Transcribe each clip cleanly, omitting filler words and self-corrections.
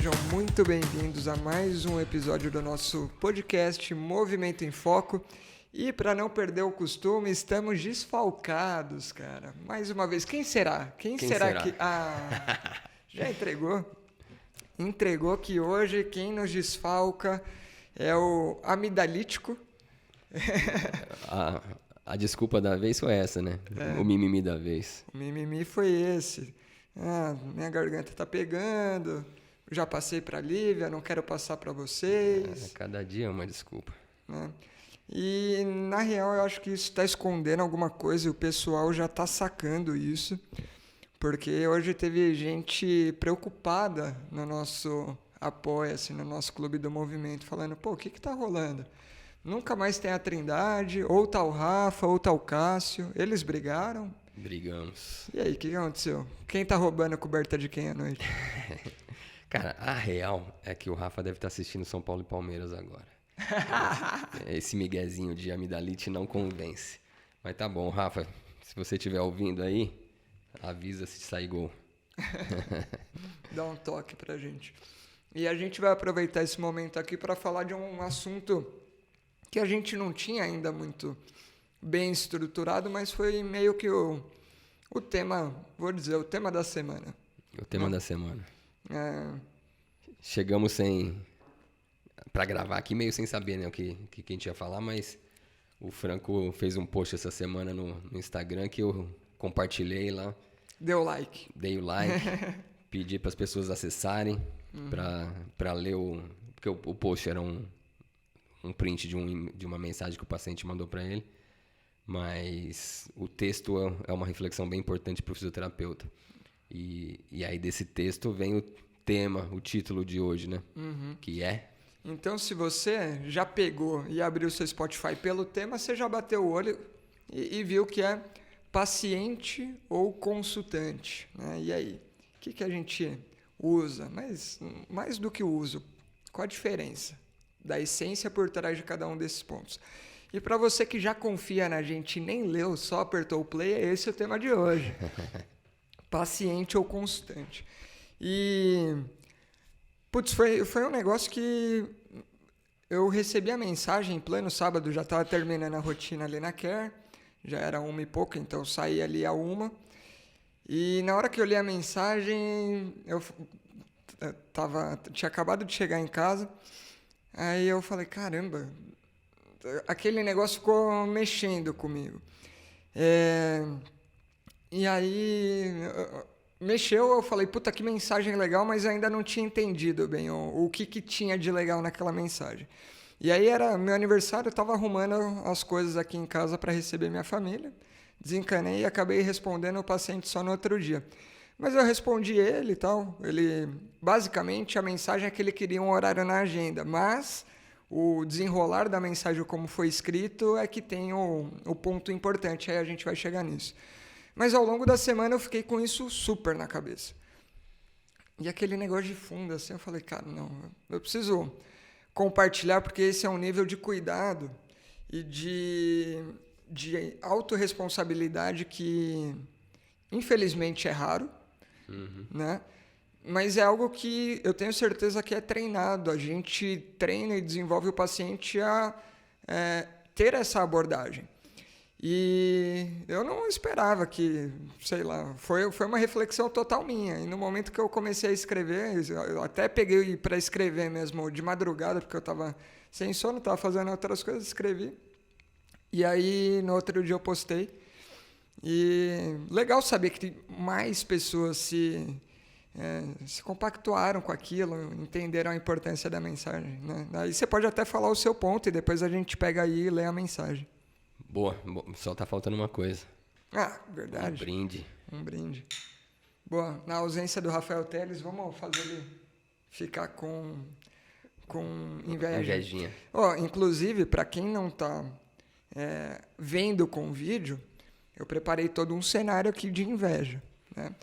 sejam muito bem-vindos a mais um episódio do nosso podcast Movimento em Foco. E para não perder o costume, estamos desfalcados, cara. Mais uma vez, quem será? Quem será que... Ah, já entregou? Entregou que hoje quem nos desfalca é o amidalítico. A desculpa da vez foi essa, né? O mimimi da vez. O mimimi foi esse. Minha garganta tá pegando, já passei pra Lívia, não quero passar pra vocês. Cada dia é uma desculpa. Né? E, na real, eu acho que isso está escondendo alguma coisa e o pessoal já está sacando isso, porque hoje teve gente preocupada no nosso Apoia-se, no nosso Clube do Movimento, falando, pô, o que está rolando? Nunca mais tem a Trindade, ou tá o Rafa, ou tá o Cássio, eles brigaram? Brigamos. E aí, o que aconteceu? Quem tá roubando a coberta de quem à noite? Cara, a real é que o Rafa deve estar assistindo São Paulo e Palmeiras agora. Esse miguezinho de amidalite não convence. Mas tá bom, Rafa, se você estiver ouvindo aí, avisa se sair gol. Dá um toque pra gente. E a gente vai aproveitar esse momento aqui para falar de um assunto que a gente não tinha ainda muito bem estruturado, mas foi meio que o tema, vou dizer, o tema da semana. O tema da semana. É... Chegamos para gravar aqui meio sem saber, né, o que a gente ia falar, mas o Franco fez um post essa semana no Instagram que eu compartilhei lá. Deu like. Dei o like, pedi para as pessoas acessarem para ler porque o post era um print de uma mensagem que o paciente mandou para ele, mas o texto é uma reflexão bem importante para o fisioterapeuta. E aí desse texto vem o tema, o título de hoje, né? Que é... Então, se você já pegou e abriu seu Spotify pelo tema, você já bateu o olho e viu que é paciente ou consultante. Né? E aí, o que a gente usa? Mas mais do que o uso, qual a diferença da essência por trás de cada um desses pontos? E para você que já confia na gente e nem leu, só apertou o play, esse é o tema de hoje. Paciente ou constante. E... Putz, foi um negócio que eu recebi a mensagem em pleno sábado, já estava terminando a rotina ali na Care, já era 1 e pouco, então eu saí ali a 1. E na hora que eu li a mensagem, eu tinha acabado de chegar em casa, aí eu falei, caramba, aquele negócio ficou mexendo comigo. E aí... Mexeu, eu falei, puta, que mensagem legal, mas ainda não tinha entendido bem o que tinha de legal naquela mensagem. E aí era meu aniversário, eu tava arrumando as coisas aqui em casa para receber minha família, desencanei e acabei respondendo o paciente só no outro dia. Mas eu respondi ele e tal, basicamente a mensagem é que ele queria um horário na agenda, mas o desenrolar da mensagem como foi escrito é que tem o ponto importante, aí a gente vai chegar nisso. Mas ao longo da semana eu fiquei com isso super na cabeça. E aquele negócio de fundo, assim, eu falei, cara, não, eu preciso compartilhar, porque esse é um nível de cuidado e de autorresponsabilidade que, infelizmente, é raro, né? Mas é algo que eu tenho certeza que é treinado. A gente treina e desenvolve o paciente a ter essa abordagem. E eu não esperava que, sei lá, foi uma reflexão total minha. E no momento que eu comecei a escrever, eu até peguei para escrever mesmo de madrugada, porque eu estava sem sono, estava fazendo outras coisas, escrevi. E aí, no outro dia eu postei. E legal saber que mais pessoas se compactuaram com aquilo, entenderam a importância da mensagem. Né? Aí você pode até falar o seu ponto e depois a gente pega aí e lê a mensagem. Boa, só tá faltando uma coisa. Verdade. Um brinde. Boa, na ausência do Rafael Teles, vamos fazer ele ficar com inveja. Invejinha. Inclusive, para quem não tá vendo com o vídeo, eu preparei todo um cenário aqui de inveja, né?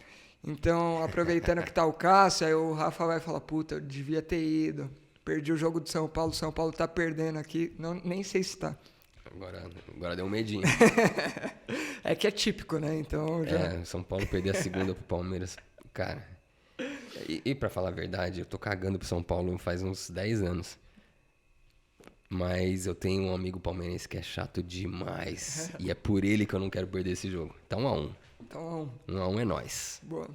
Então, aproveitando que tá o Cássio, aí o Rafa vai falar, puta, eu devia ter ido. Perdi o jogo do São Paulo tá perdendo aqui. Não, nem sei se tá. Agora deu um medinho. É que é típico, né? Então São Paulo perder a segunda pro Palmeiras, cara. E pra falar a verdade, eu tô cagando pro São Paulo faz uns 10 anos. Mas eu tenho um amigo palmeirense que é chato demais. E é por ele que eu não quero perder esse jogo. Então 1-1. Então, 1-1 é nóis. boa.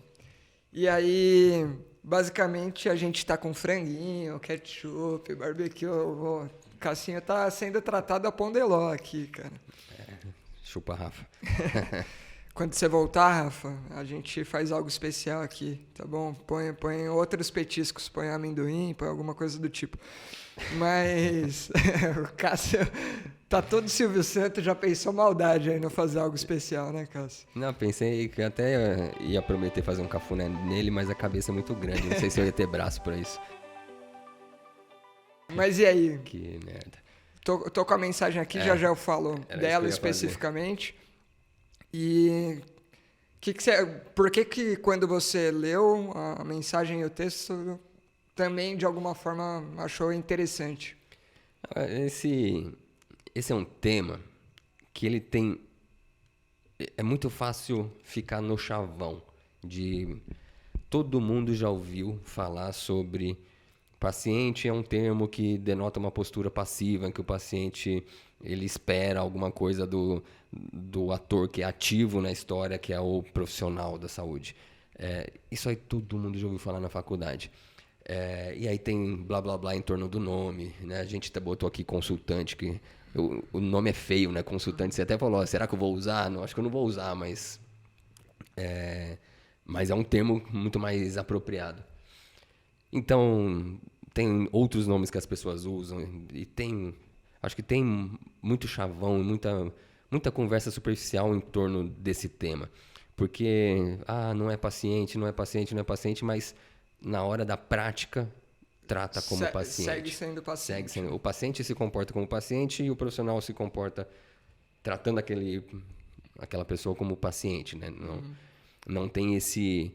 E aí, basicamente, a gente tá com franguinho, ketchup, barbecue. O Cassinho tá sendo tratado a pão de ló aqui, cara. Chupa, Rafa. Quando você voltar, Rafa, a gente faz algo especial aqui, tá bom? Põe outros petiscos, põe amendoim, põe alguma coisa do tipo. Mas o Cássio tá todo Silvio Santos, já pensou maldade aí no fazer algo especial, né, Cássio? Não, pensei que até ia prometer fazer um cafuné nele, mas a cabeça é muito grande. Não sei se eu ia ter braço pra isso. Mas e aí? Que merda. Tô com a mensagem aqui, já eu falo era isso que dela eu ia especificamente. E por que quando você leu a mensagem e o texto também de alguma forma achou interessante? Esse é um tema que ele tem... É muito fácil ficar no chavão de... Todo mundo já ouviu falar sobre... Paciente é um termo que denota uma postura passiva, em que o paciente ele espera alguma coisa do ator que é ativo na história, que é o profissional da saúde. Isso aí todo mundo já ouviu falar na faculdade. E aí tem blá blá blá em torno do nome, né? A gente até botou aqui consultante, que o nome é feio, né? Consultante, você até falou, será que eu vou usar? Não, acho que eu não vou usar, mas é um termo muito mais apropriado. Então, tem outros nomes que as pessoas usam e acho que tem muito chavão, muita conversa superficial em torno desse tema. Porque, não é paciente, mas na hora da prática trata como paciente. Segue sendo paciente. O paciente se comporta como paciente e o profissional se comporta tratando aquela pessoa como paciente, né? Não tem esse...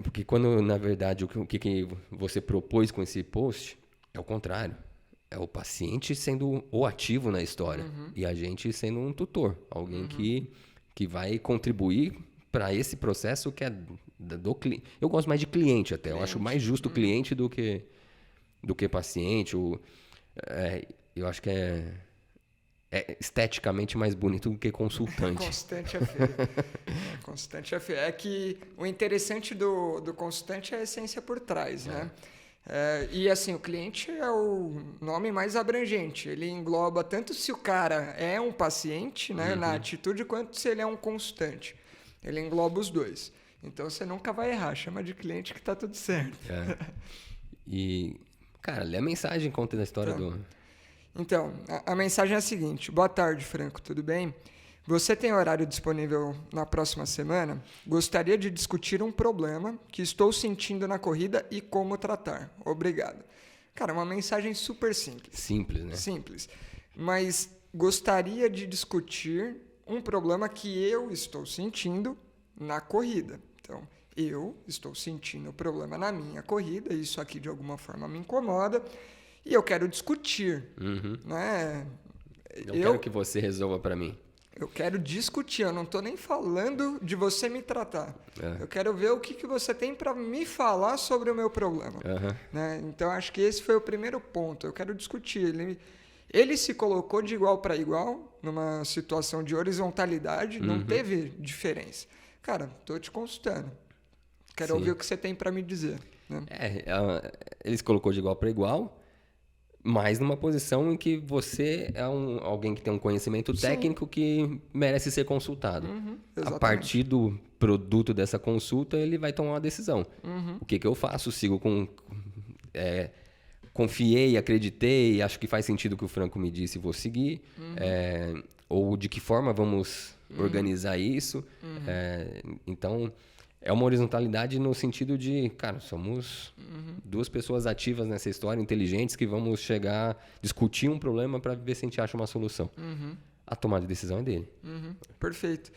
porque quando, na verdade, o que você propôs com esse post é o contrário. É o paciente sendo o ativo na história e a gente sendo um tutor. Alguém que vai contribuir para esse processo que é do cliente. Eu gosto mais de cliente até. Eu acho mais justo cliente do que paciente. Eu acho que é esteticamente mais bonito do que consultante. Constante é feio. Constante é feio. É que o interessante do constante é a essência por trás, né? E assim, o cliente é o nome mais abrangente. Ele engloba tanto se o cara é um paciente, né, na atitude, quanto se ele é um constante. Ele engloba os dois. Então você nunca vai errar. Chama de cliente que tá tudo certo. E, cara, lê a mensagem, conta da história do... Então, a mensagem é a seguinte. Boa tarde, Franco, tudo bem? Você tem horário disponível na próxima semana? Gostaria de discutir um problema que estou sentindo na corrida e como tratar. Obrigado. Cara, uma mensagem super simples. Simples, né? Simples. Mas gostaria de discutir um problema que eu estou sentindo na corrida. Então, eu estou sentindo o problema na minha corrida, isso aqui de alguma forma me incomoda. E eu quero discutir, né? Eu quero que você resolva para mim. Eu quero discutir, eu não estou nem falando de você me tratar. Eu quero ver o que você tem para me falar sobre o meu problema. Né? Então, acho que esse foi o primeiro ponto. Eu quero discutir. Ele se colocou de igual para igual, numa situação de horizontalidade, não teve diferença. Cara, estou te consultando. Quero ouvir o que você tem para me dizer. Né? Ele se colocou de igual para igual, mas numa posição em que você é alguém que tem um conhecimento técnico que merece ser consultado. A partir do produto dessa consulta, ele vai tomar uma decisão. O que eu faço? Sigo com... confiei, acreditei, acho que faz sentido o que o Franco me disse, vou seguir. Ou de que forma vamos organizar isso. Então... É uma horizontalidade no sentido de, cara, somos duas pessoas ativas nessa história, inteligentes, que vamos discutir um problema para ver se a gente acha uma solução. A tomada de decisão é dele. Perfeito.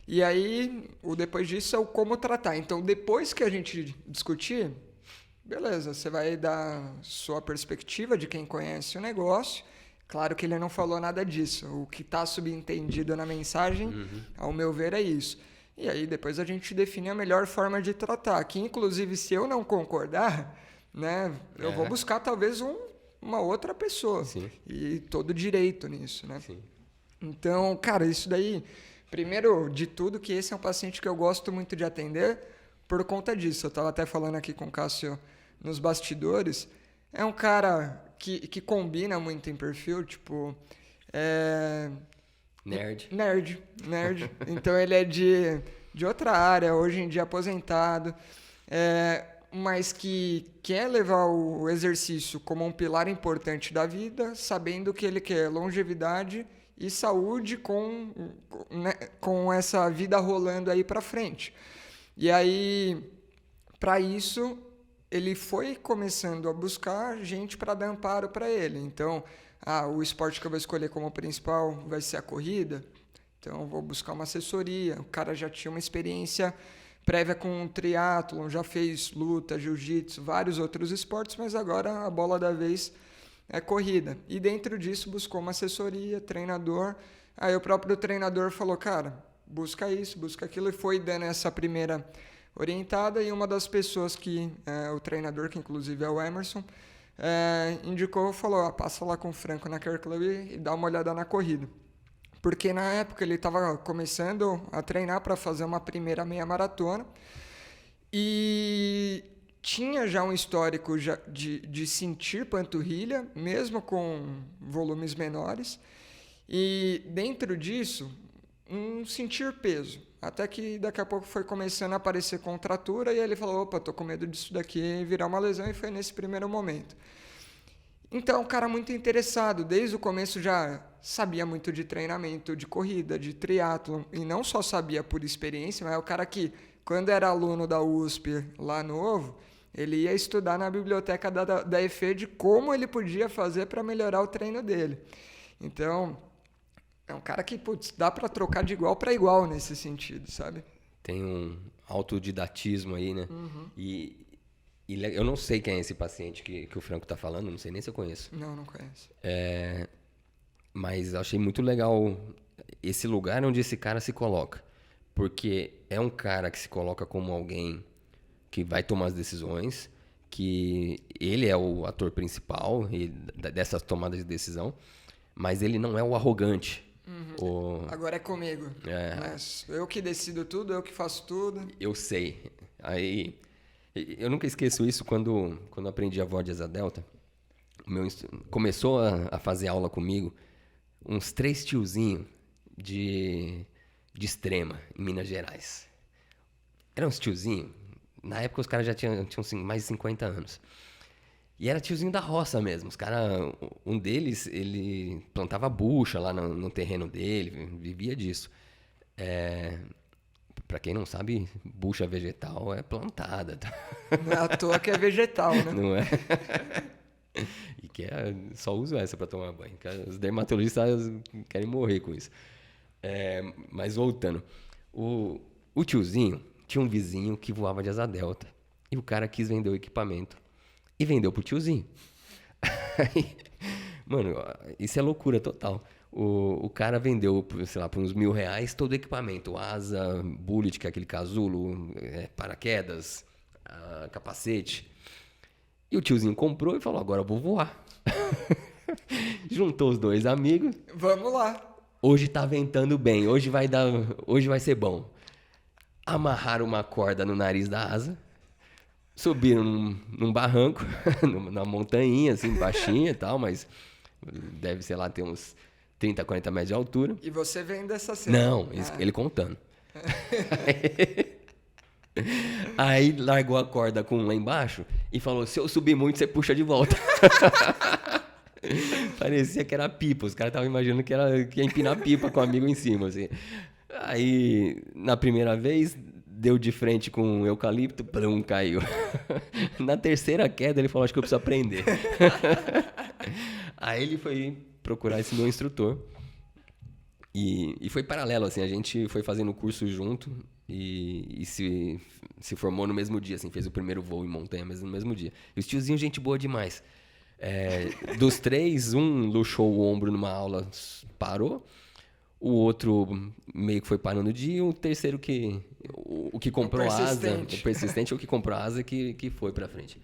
E aí, depois disso é o como tratar. Então, depois que a gente discutir, beleza, você vai dar sua perspectiva de quem conhece o negócio. Claro que ele não falou nada disso. O que está subentendido na mensagem, ao meu ver, é isso. E aí depois a gente define a melhor forma de tratar. Que inclusive se eu não concordar, né, eu vou buscar talvez uma outra pessoa. Sim. E todo direito nisso, né? Sim. Então, cara, isso daí, primeiro de tudo, que esse é um paciente que eu gosto muito de atender por conta disso. Eu estava até falando aqui com o Cássio nos bastidores. É um cara que combina muito em perfil, tipo... Nerd. Então ele é de outra área, hoje em dia aposentado, mas que quer levar o exercício como um pilar importante da vida, sabendo que ele quer longevidade e saúde com essa vida rolando aí para frente. E aí, para isso, ele foi começando a buscar gente para dar amparo para ele. Então, o esporte que eu vou escolher como principal vai ser a corrida, então eu vou buscar uma assessoria. O cara já tinha uma experiência prévia com triatlon, já fez luta, jiu-jitsu, vários outros esportes, mas agora a bola da vez é corrida. E dentro disso buscou uma assessoria, treinador. Aí o próprio treinador falou, cara, busca isso, busca aquilo, e foi dando essa primeira orientada. E uma das pessoas que, o treinador, que inclusive é o Emerson, indicou, falou, passa lá com o Franco na Care Club e dá uma olhada na corrida. Porque na época ele estava começando a treinar para fazer uma primeira meia maratona e tinha já um histórico de sentir panturrilha, mesmo com volumes menores, e dentro disso, um sentir peso. Até que daqui a pouco foi começando a aparecer contratura e ele falou, opa, tô com medo disso daqui virar uma lesão, e foi nesse primeiro momento. Então, um cara muito interessado, desde o começo já sabia muito de treinamento, de corrida, de triatlon, e não só sabia por experiência, mas é o cara que, quando era aluno da USP lá novo, ele ia estudar na biblioteca da EFE de como ele podia fazer para melhorar o treino dele. Então, é um cara que, putz, dá para trocar de igual para igual nesse sentido, sabe? Tem um autodidatismo aí, né? Uhum. E eu não sei quem é esse paciente que o Franco tá falando, não sei nem se eu conheço. Não conheço. Mas eu achei muito legal esse lugar onde esse cara se coloca. Porque é um cara que se coloca como alguém que vai tomar as decisões, que ele é o ator principal dessas tomadas de decisão, mas ele não é o arrogante. Uhum. Agora é comigo. Mas eu que decido tudo, eu que faço tudo. Eu sei. Aí, eu nunca esqueço isso quando aprendi a voz de Asa Delta. Começou a fazer aula comigo uns 3 tiozinhos de Extrema, em Minas Gerais. Eram uns tiozinhos. Na época os caras já tinham mais de 50 anos. E era tiozinho da roça mesmo. Os caras, um deles, ele plantava bucha lá no terreno dele, vivia disso. Pra quem não sabe, bucha vegetal é plantada. Não é à toa que é vegetal, né? Não é? E só uso essa pra tomar banho. Os dermatologistas querem morrer com isso. Mas voltando. O tiozinho tinha um vizinho que voava de asa delta. E o cara quis vender o equipamento. E vendeu pro tiozinho. Aí, mano, isso é loucura total. O cara vendeu, sei lá, por uns R$1.000 todo o equipamento. Asa, bullet, que é aquele casulo, paraquedas, capacete. E o tiozinho comprou e falou, agora eu vou voar. Juntou os dois amigos. Vamos lá. Hoje tá ventando bem, hoje vai ser bom. Amarraram uma corda no nariz da asa. Subiram num barranco, numa montanha, assim, baixinha e tal, mas deve, sei lá, ter uns 30, 40 metros de altura. E você vem dessa cena? Não, ele contando. Aí largou a corda com um lá embaixo e falou, se eu subir muito, você puxa de volta. Parecia que era pipa, os caras estavam imaginando que ia empinar pipa com o amigo em cima, assim. Aí, na primeira vez, deu de frente com um eucalipto, plum, caiu. Na terceira queda, ele falou, acho que eu preciso aprender. Aí ele foi procurar esse meu instrutor. E foi paralelo, assim, a gente foi fazendo o curso junto e se formou no mesmo dia, assim, fez o primeiro voo em montanha, mas no mesmo dia. E os tiozinhos, gente boa demais. Dos 3, um luxou o ombro numa aula, parou. o outro meio que foi parando de ir, o terceiro o que comprou asa, o persistente, o que comprou asa que foi pra frente.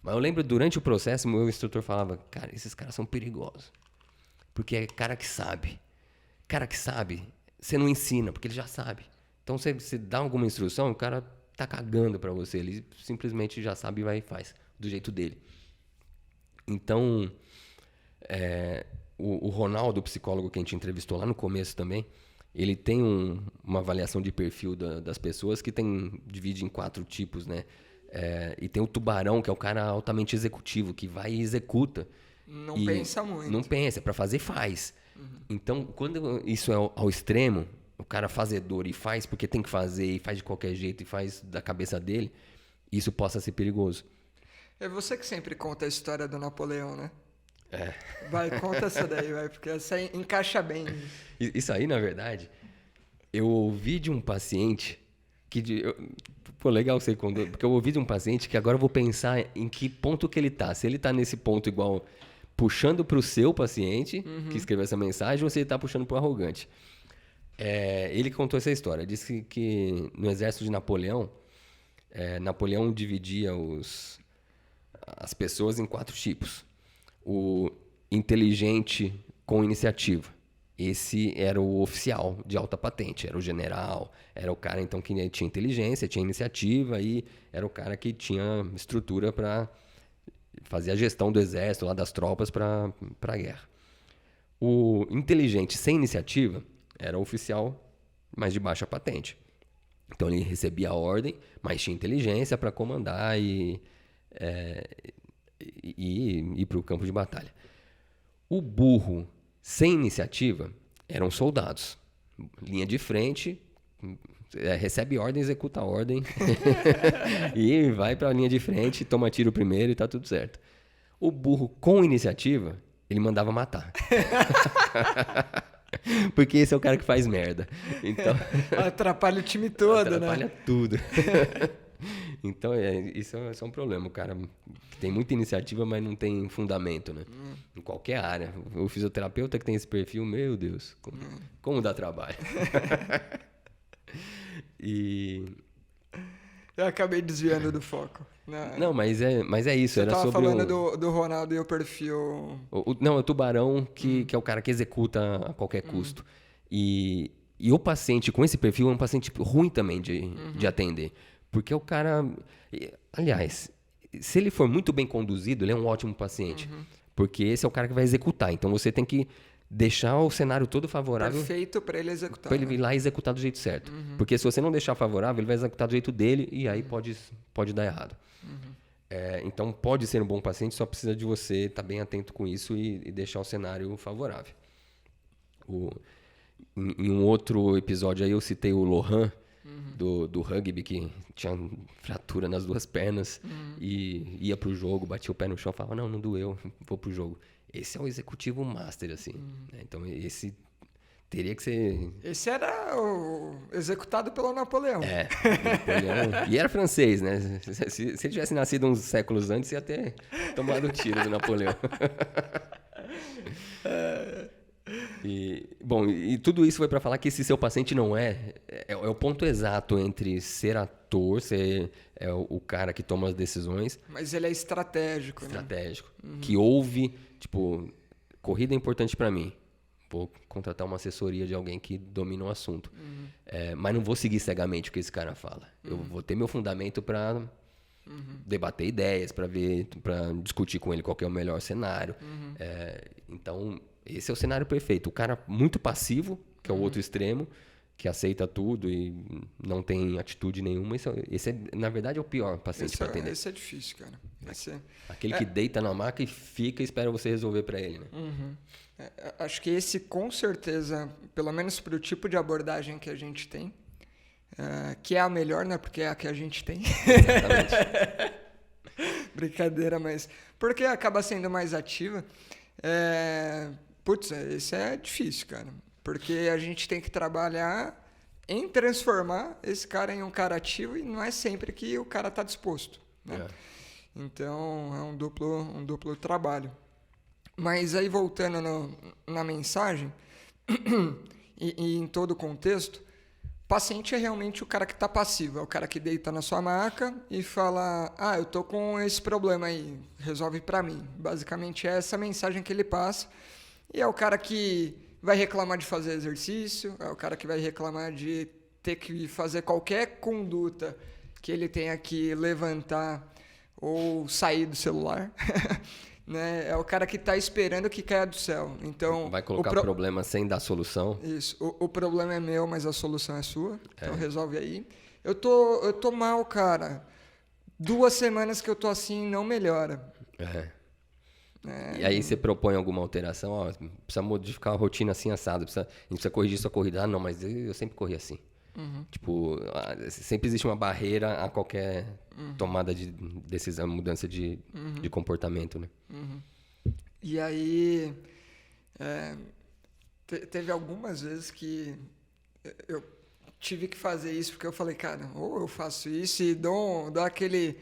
Mas eu lembro, durante o processo, o meu instrutor falava, cara, esses caras são perigosos. Porque é cara que sabe. Cara que sabe, você não ensina, porque ele já sabe. Então, você dá alguma instrução, o cara tá cagando pra você. Ele simplesmente já sabe e vai e faz, do jeito dele. Então, o Ronaldo, o psicólogo que a gente entrevistou lá no começo também, ele tem uma avaliação de perfil das pessoas que divide em 4 tipos, né? E tem o tubarão, que é o cara altamente executivo, que vai e executa. Não pensa muito. Não pensa, para fazer, faz. Então, quando isso é ao extremo, o cara fazedor e faz porque tem que fazer, e faz de qualquer jeito, e faz da cabeça dele, isso possa ser perigoso. É você que sempre conta a história do Napoleão, né? É. Vai, conta essa daí, vai, porque essa encaixa bem. Isso aí, na verdade, eu ouvi de um paciente pô, legal você contou, porque eu ouvi de um paciente que agora eu vou pensar em que ponto que ele tá. Se ele tá nesse ponto igual puxando pro seu paciente, que escreveu essa mensagem, ou se ele tá puxando pro arrogante. Ele contou essa história. Disse que no exército de Napoleão, Napoleão dividia as pessoas em 4 tipos. O inteligente com iniciativa. Esse era o oficial de alta patente, era o general, era o cara então que tinha inteligência, tinha iniciativa e era o cara que tinha estrutura para fazer a gestão do exército, lá das tropas para a guerra. O inteligente sem iniciativa era o oficial, mas de baixa patente. Então ele recebia a ordem, mas tinha inteligência para comandar e ir para o campo de batalha. O burro sem iniciativa eram soldados. Linha de frente, recebe ordem, executa a ordem e vai para a linha de frente, toma tiro primeiro e tá tudo certo. O burro com iniciativa, ele mandava matar. Porque esse é o cara que faz merda. Então, atrapalha o time todo, atrapalha tudo. Então, isso é um problema. O cara que tem muita iniciativa, mas não tem fundamento, né? Em qualquer área. O fisioterapeuta que tem esse perfil, meu Deus, como dá trabalho. Eu acabei desviando do foco. Não, mas é isso. Você era tava sobre falando do Ronaldo e o perfil... Não, é o tubarão que é o cara que executa a qualquer custo. E o paciente com esse perfil é um paciente ruim também de atender. Porque o cara... Aliás, se ele for muito bem conduzido, ele é um ótimo paciente. Porque esse é o cara que vai executar. Então você tem que deixar o cenário todo favorável. Perfeito para ele executar. Para ele ir lá e executar do jeito certo. Porque se você não deixar favorável, ele vai executar do jeito dele e aí pode dar errado. Então pode ser um bom paciente, só precisa de você estar bem atento com isso e deixar o cenário favorável. Em um outro episódio aí eu citei o Lohan, do rugby, que tinha fratura nas 2 pernas e ia pro jogo, batia o pé no chão e falava, não doeu, vou pro jogo. Esse é o executivo master, assim. Então, esse teria que ser... Esse era o executado pelo Napoleão. Napoleão. E era francês, né? Se ele tivesse nascido uns séculos antes, ia ter tomado o tiro do Napoleão. E tudo isso foi para falar que esse seu paciente não é o ponto exato entre ser ator, ser o cara que toma as decisões. Mas ele é estratégico, né? Que ouve, tipo, corrida é importante para mim. Vou contratar uma assessoria de alguém que domina o assunto. Mas não vou seguir cegamente o que esse cara fala. Eu vou ter meu fundamento para debater ideias, para discutir com ele qual que é o melhor cenário. Então, esse é o cenário perfeito. O cara muito passivo, que é o outro extremo, que aceita tudo e não tem atitude nenhuma. Esse na verdade, é o pior paciente para atender. Esse é difícil, cara. Aquele que deita na maca e fica e espera você resolver para ele, né? Acho que esse, com certeza, pelo menos para o tipo de abordagem que a gente tem, que é a melhor, né? Porque é a que a gente tem. Exatamente. Brincadeira, mas... Porque acaba sendo mais ativa. Putz, esse é difícil, cara. Porque a gente tem que trabalhar em transformar esse cara em um cara ativo e não é sempre que o cara está disposto, né? Então, é um duplo trabalho. Mas aí, voltando na mensagem, e em todo o contexto, paciente é realmente o cara que está passivo, é o cara que deita na sua maca e fala, eu tô com esse problema aí, resolve para mim. Basicamente é essa mensagem que ele passa. E é o cara que vai reclamar de fazer exercício, é o cara que vai reclamar de ter que fazer qualquer conduta que ele tenha que levantar ou sair do celular. Né? É o cara que está esperando que caia do céu. Então, vai colocar o problema sem dar solução. Isso. O problema é meu, mas a solução é sua. Então resolve aí. Eu tô mal, cara. 2 semanas que eu tô assim, não melhora. E aí você propõe alguma alteração? Ó, precisa modificar a rotina assim, assado. A gente precisa corrigir sua corrida. Não, mas eu sempre corri assim. Tipo, sempre existe uma barreira a qualquer tomada de decisão, mudança de comportamento, né? E aí, teve algumas vezes que eu tive que fazer isso, porque eu falei, cara, ou eu faço isso e dou aquele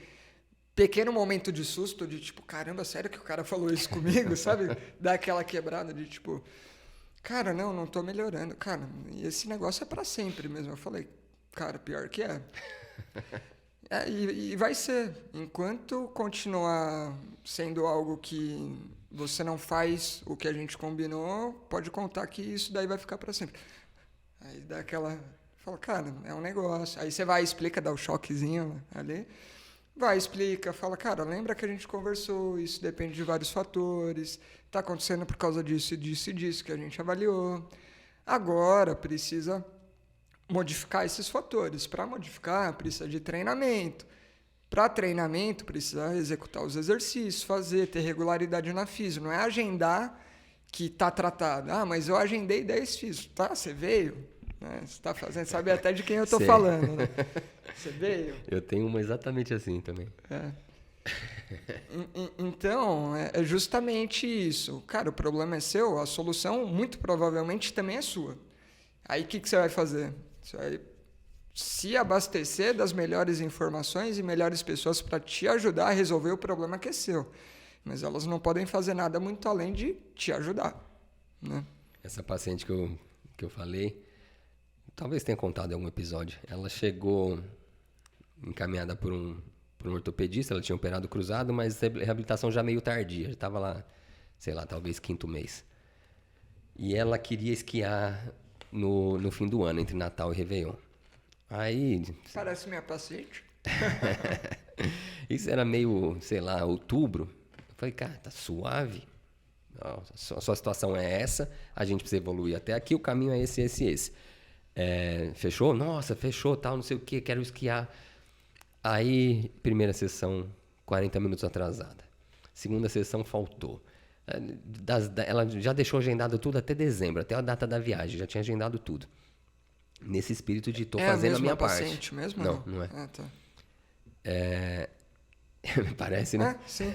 pequeno momento de susto, de tipo, caramba, sério que o cara falou isso comigo, sabe? Dá aquela quebrada de tipo... Cara, não tô melhorando. Cara, esse negócio é pra sempre mesmo. Eu falei, cara, pior que é. E vai ser. Enquanto continuar sendo algo que você não faz o que a gente combinou, pode contar que isso daí vai ficar pra sempre. Aí dá aquela... Fala, cara, é um negócio. Aí você vai, explica, dá o choquezinho ali. Vai, explica, fala, cara, lembra que a gente conversou, isso depende de vários fatores, está acontecendo por causa disso, disso e disso que a gente avaliou. Agora precisa modificar esses fatores. Para modificar, precisa de treinamento. Para treinamento, precisa executar os exercícios, ter regularidade na física. Não é agendar que está tratado. Mas eu agendei 10 físicos. Tá, você veio? Né? Você está fazendo, sabe até de quem eu estou falando, né? Você veio? Eu tenho uma exatamente assim também. Então, é justamente isso. Cara, o problema é seu, a solução muito provavelmente também é sua. Aí o que você vai fazer? Você vai se abastecer das melhores informações e melhores pessoas para te ajudar a resolver o problema que é seu. Mas elas não podem fazer nada muito além de te ajudar. Né? Essa paciente que eu falei, talvez tenha contado em algum episódio, ela chegou encaminhada por um ortopedista, ela tinha operado cruzado, mas reabilitação já meio tardia, já estava lá, sei lá, talvez 5º mês. E ela queria esquiar no fim do ano, entre Natal e Réveillon. Aí... Parece minha paciente. Isso era meio, sei lá, outubro. Eu falei, cara, tá suave. A sua situação é essa, a gente precisa evoluir até aqui, o caminho é esse. Fechou? Nossa, fechou, tal, não sei o que, quero esquiar. Aí, primeira sessão, 40 minutos atrasada. Segunda sessão, faltou. Ela já deixou agendado tudo até dezembro, até a data da viagem, já tinha agendado tudo. Nesse espírito de tô fazendo a minha parte. É a paciente mesmo? Não é. Ah, tá. Parece, né? Sim.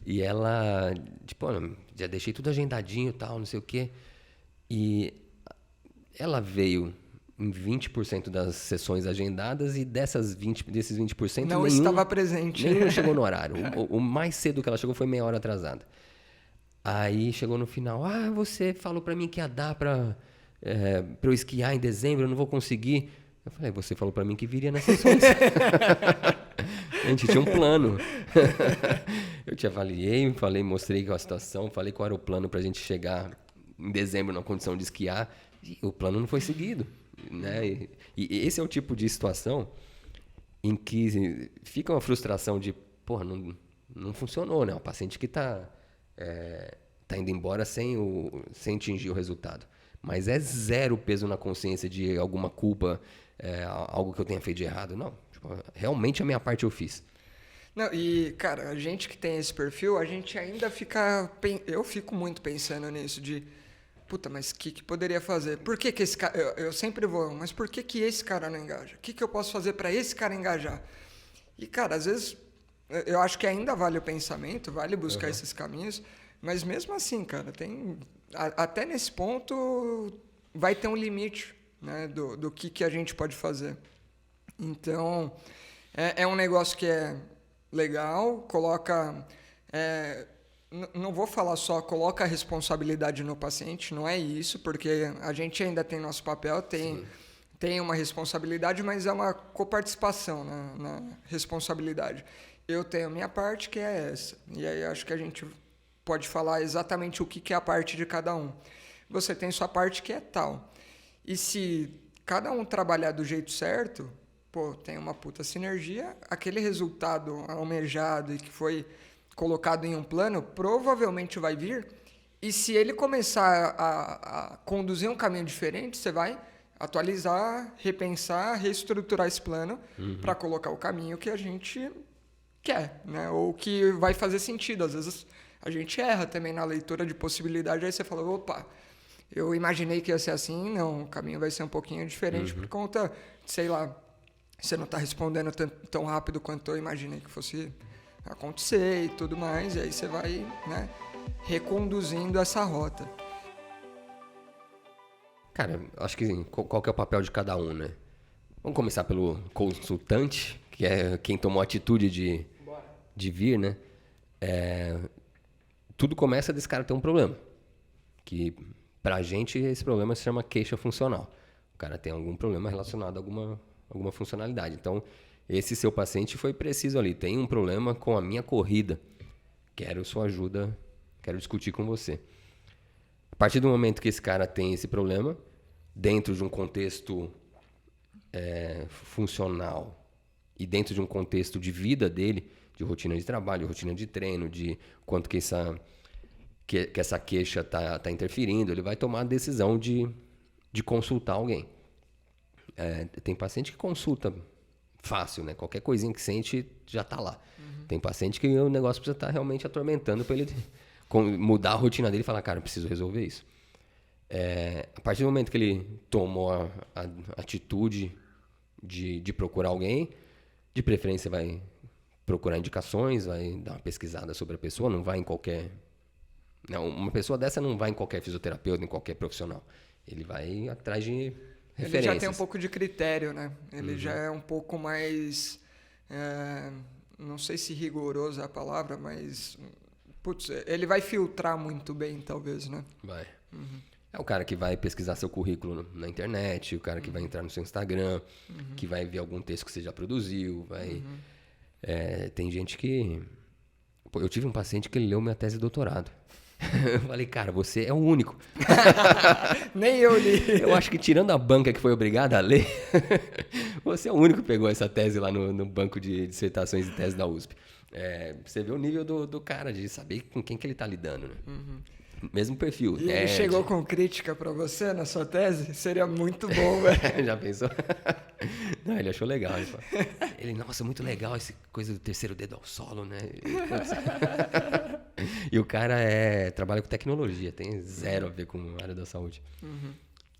E ela, tipo, já deixei tudo agendadinho e tal, não sei o quê. E ela veio em 20% das sessões agendadas e desses 20%, não nenhum estava presente. Nenhum chegou no horário. O mais cedo que ela chegou foi meia hora atrasada. Aí chegou no final, você falou pra mim que ia dar pra eu esquiar em dezembro, eu não vou conseguir. Eu falei, você falou pra mim que viria nas sessões. A gente tinha um plano. Eu te avaliei, mostrei qual a situação, falei qual era o plano pra gente chegar em dezembro na condição de esquiar. E o plano não foi seguido. Né? E esse é o tipo de situação em que fica uma frustração de, porra, não funcionou, né? O paciente que tá indo embora sem atingir o resultado. Mas é zero peso na consciência de alguma culpa, algo que eu tenha feito de errado. Não, tipo, realmente a minha parte eu fiz. Não, e, cara, a gente que tem esse perfil, a gente ainda fica... Eu fico muito pensando nisso, de... Puta, mas o que poderia fazer? Por que esse cara... Eu sempre vou, mas por que esse cara não engaja? O que eu posso fazer para esse cara engajar? E, cara, às vezes, eu acho que ainda vale o pensamento, vale buscar esses caminhos, mas mesmo assim, cara, tem... Até nesse ponto vai ter um limite, né, do que a gente pode fazer. Então, é um negócio que é legal, coloca não vou falar só coloca a responsabilidade no paciente, não é isso, porque a gente ainda tem nosso papel, tem uma responsabilidade, mas é uma coparticipação na responsabilidade. Eu tenho a minha parte, que é essa. E aí acho que a gente pode falar exatamente o que é a parte de cada um. Você tem sua parte que é tal. E se cada um trabalhar do jeito certo, pô, tem uma puta sinergia, aquele resultado almejado e que foi colocado em um plano, provavelmente vai vir. E se ele começar a conduzir um caminho diferente, você vai atualizar, repensar, reestruturar esse plano para colocar o caminho que a gente quer, né? Ou que vai fazer sentido. Às vezes a gente erra também na leitura de possibilidade, aí você fala, opa, eu imaginei que ia ser assim, não, o caminho vai ser um pouquinho diferente por conta, sei lá, você não está respondendo tão rápido quanto eu imaginei que fosse acontecer e tudo mais, e aí você vai, né, reconduzindo essa rota. Cara, acho que qual que é o papel de cada um, né? Vamos começar pelo consultante, que é quem tomou a atitude de vir, né? Tudo começa desse cara ter um problema. Que pra gente esse problema se chama queixa funcional. O cara tem algum problema relacionado a alguma funcionalidade. Então, esse seu paciente foi preciso ali. Tem um problema com a minha corrida. Quero sua ajuda, quero discutir com você. A partir do momento que esse cara tem esse problema, dentro de um contexto funcional e dentro de um contexto de vida dele, de rotina de trabalho, rotina de treino, de quanto que essa queixa está interferindo, ele vai tomar a decisão de consultar alguém. Tem paciente que consulta fácil, né? Qualquer coisinha que sente já está lá. Tem paciente que o negócio precisa estar realmente atormentando para ele mudar a rotina dele e falar, cara, eu preciso resolver isso. A partir do momento que ele tomou a atitude de procurar alguém, de preferência vai procurar indicações, vai dar uma pesquisada sobre a pessoa, não vai em qualquer... Não, uma pessoa dessa não vai em qualquer fisioterapeuta, em qualquer profissional. Ele vai atrás de referências. Ele já tem um pouco de critério, né? Ele já é um pouco mais... não sei se rigoroso é a palavra, mas... Putz, ele vai filtrar muito bem, talvez, né? Vai. É o cara que vai pesquisar seu currículo na internet, o cara que vai entrar no seu Instagram, que vai ver algum texto que você já produziu, vai... tem gente que... Pô, eu tive um paciente que ele leu minha tese de doutorado. Eu falei, cara, você é o único. Nem eu li. Eu acho que tirando a banca que foi obrigada a ler, você é o único que pegou essa tese lá no banco de dissertações e tese da USP. Você vê o nível do cara, de saber com quem que ele tá lidando, né? Mesmo perfil. E ele chegou com crítica pra você na sua tese? Seria muito bom, velho. Já pensou? Não, ele achou legal. Ele, nossa, muito legal essa coisa do terceiro dedo ao solo, né? E o cara trabalha com tecnologia, tem zero a ver com a área da saúde.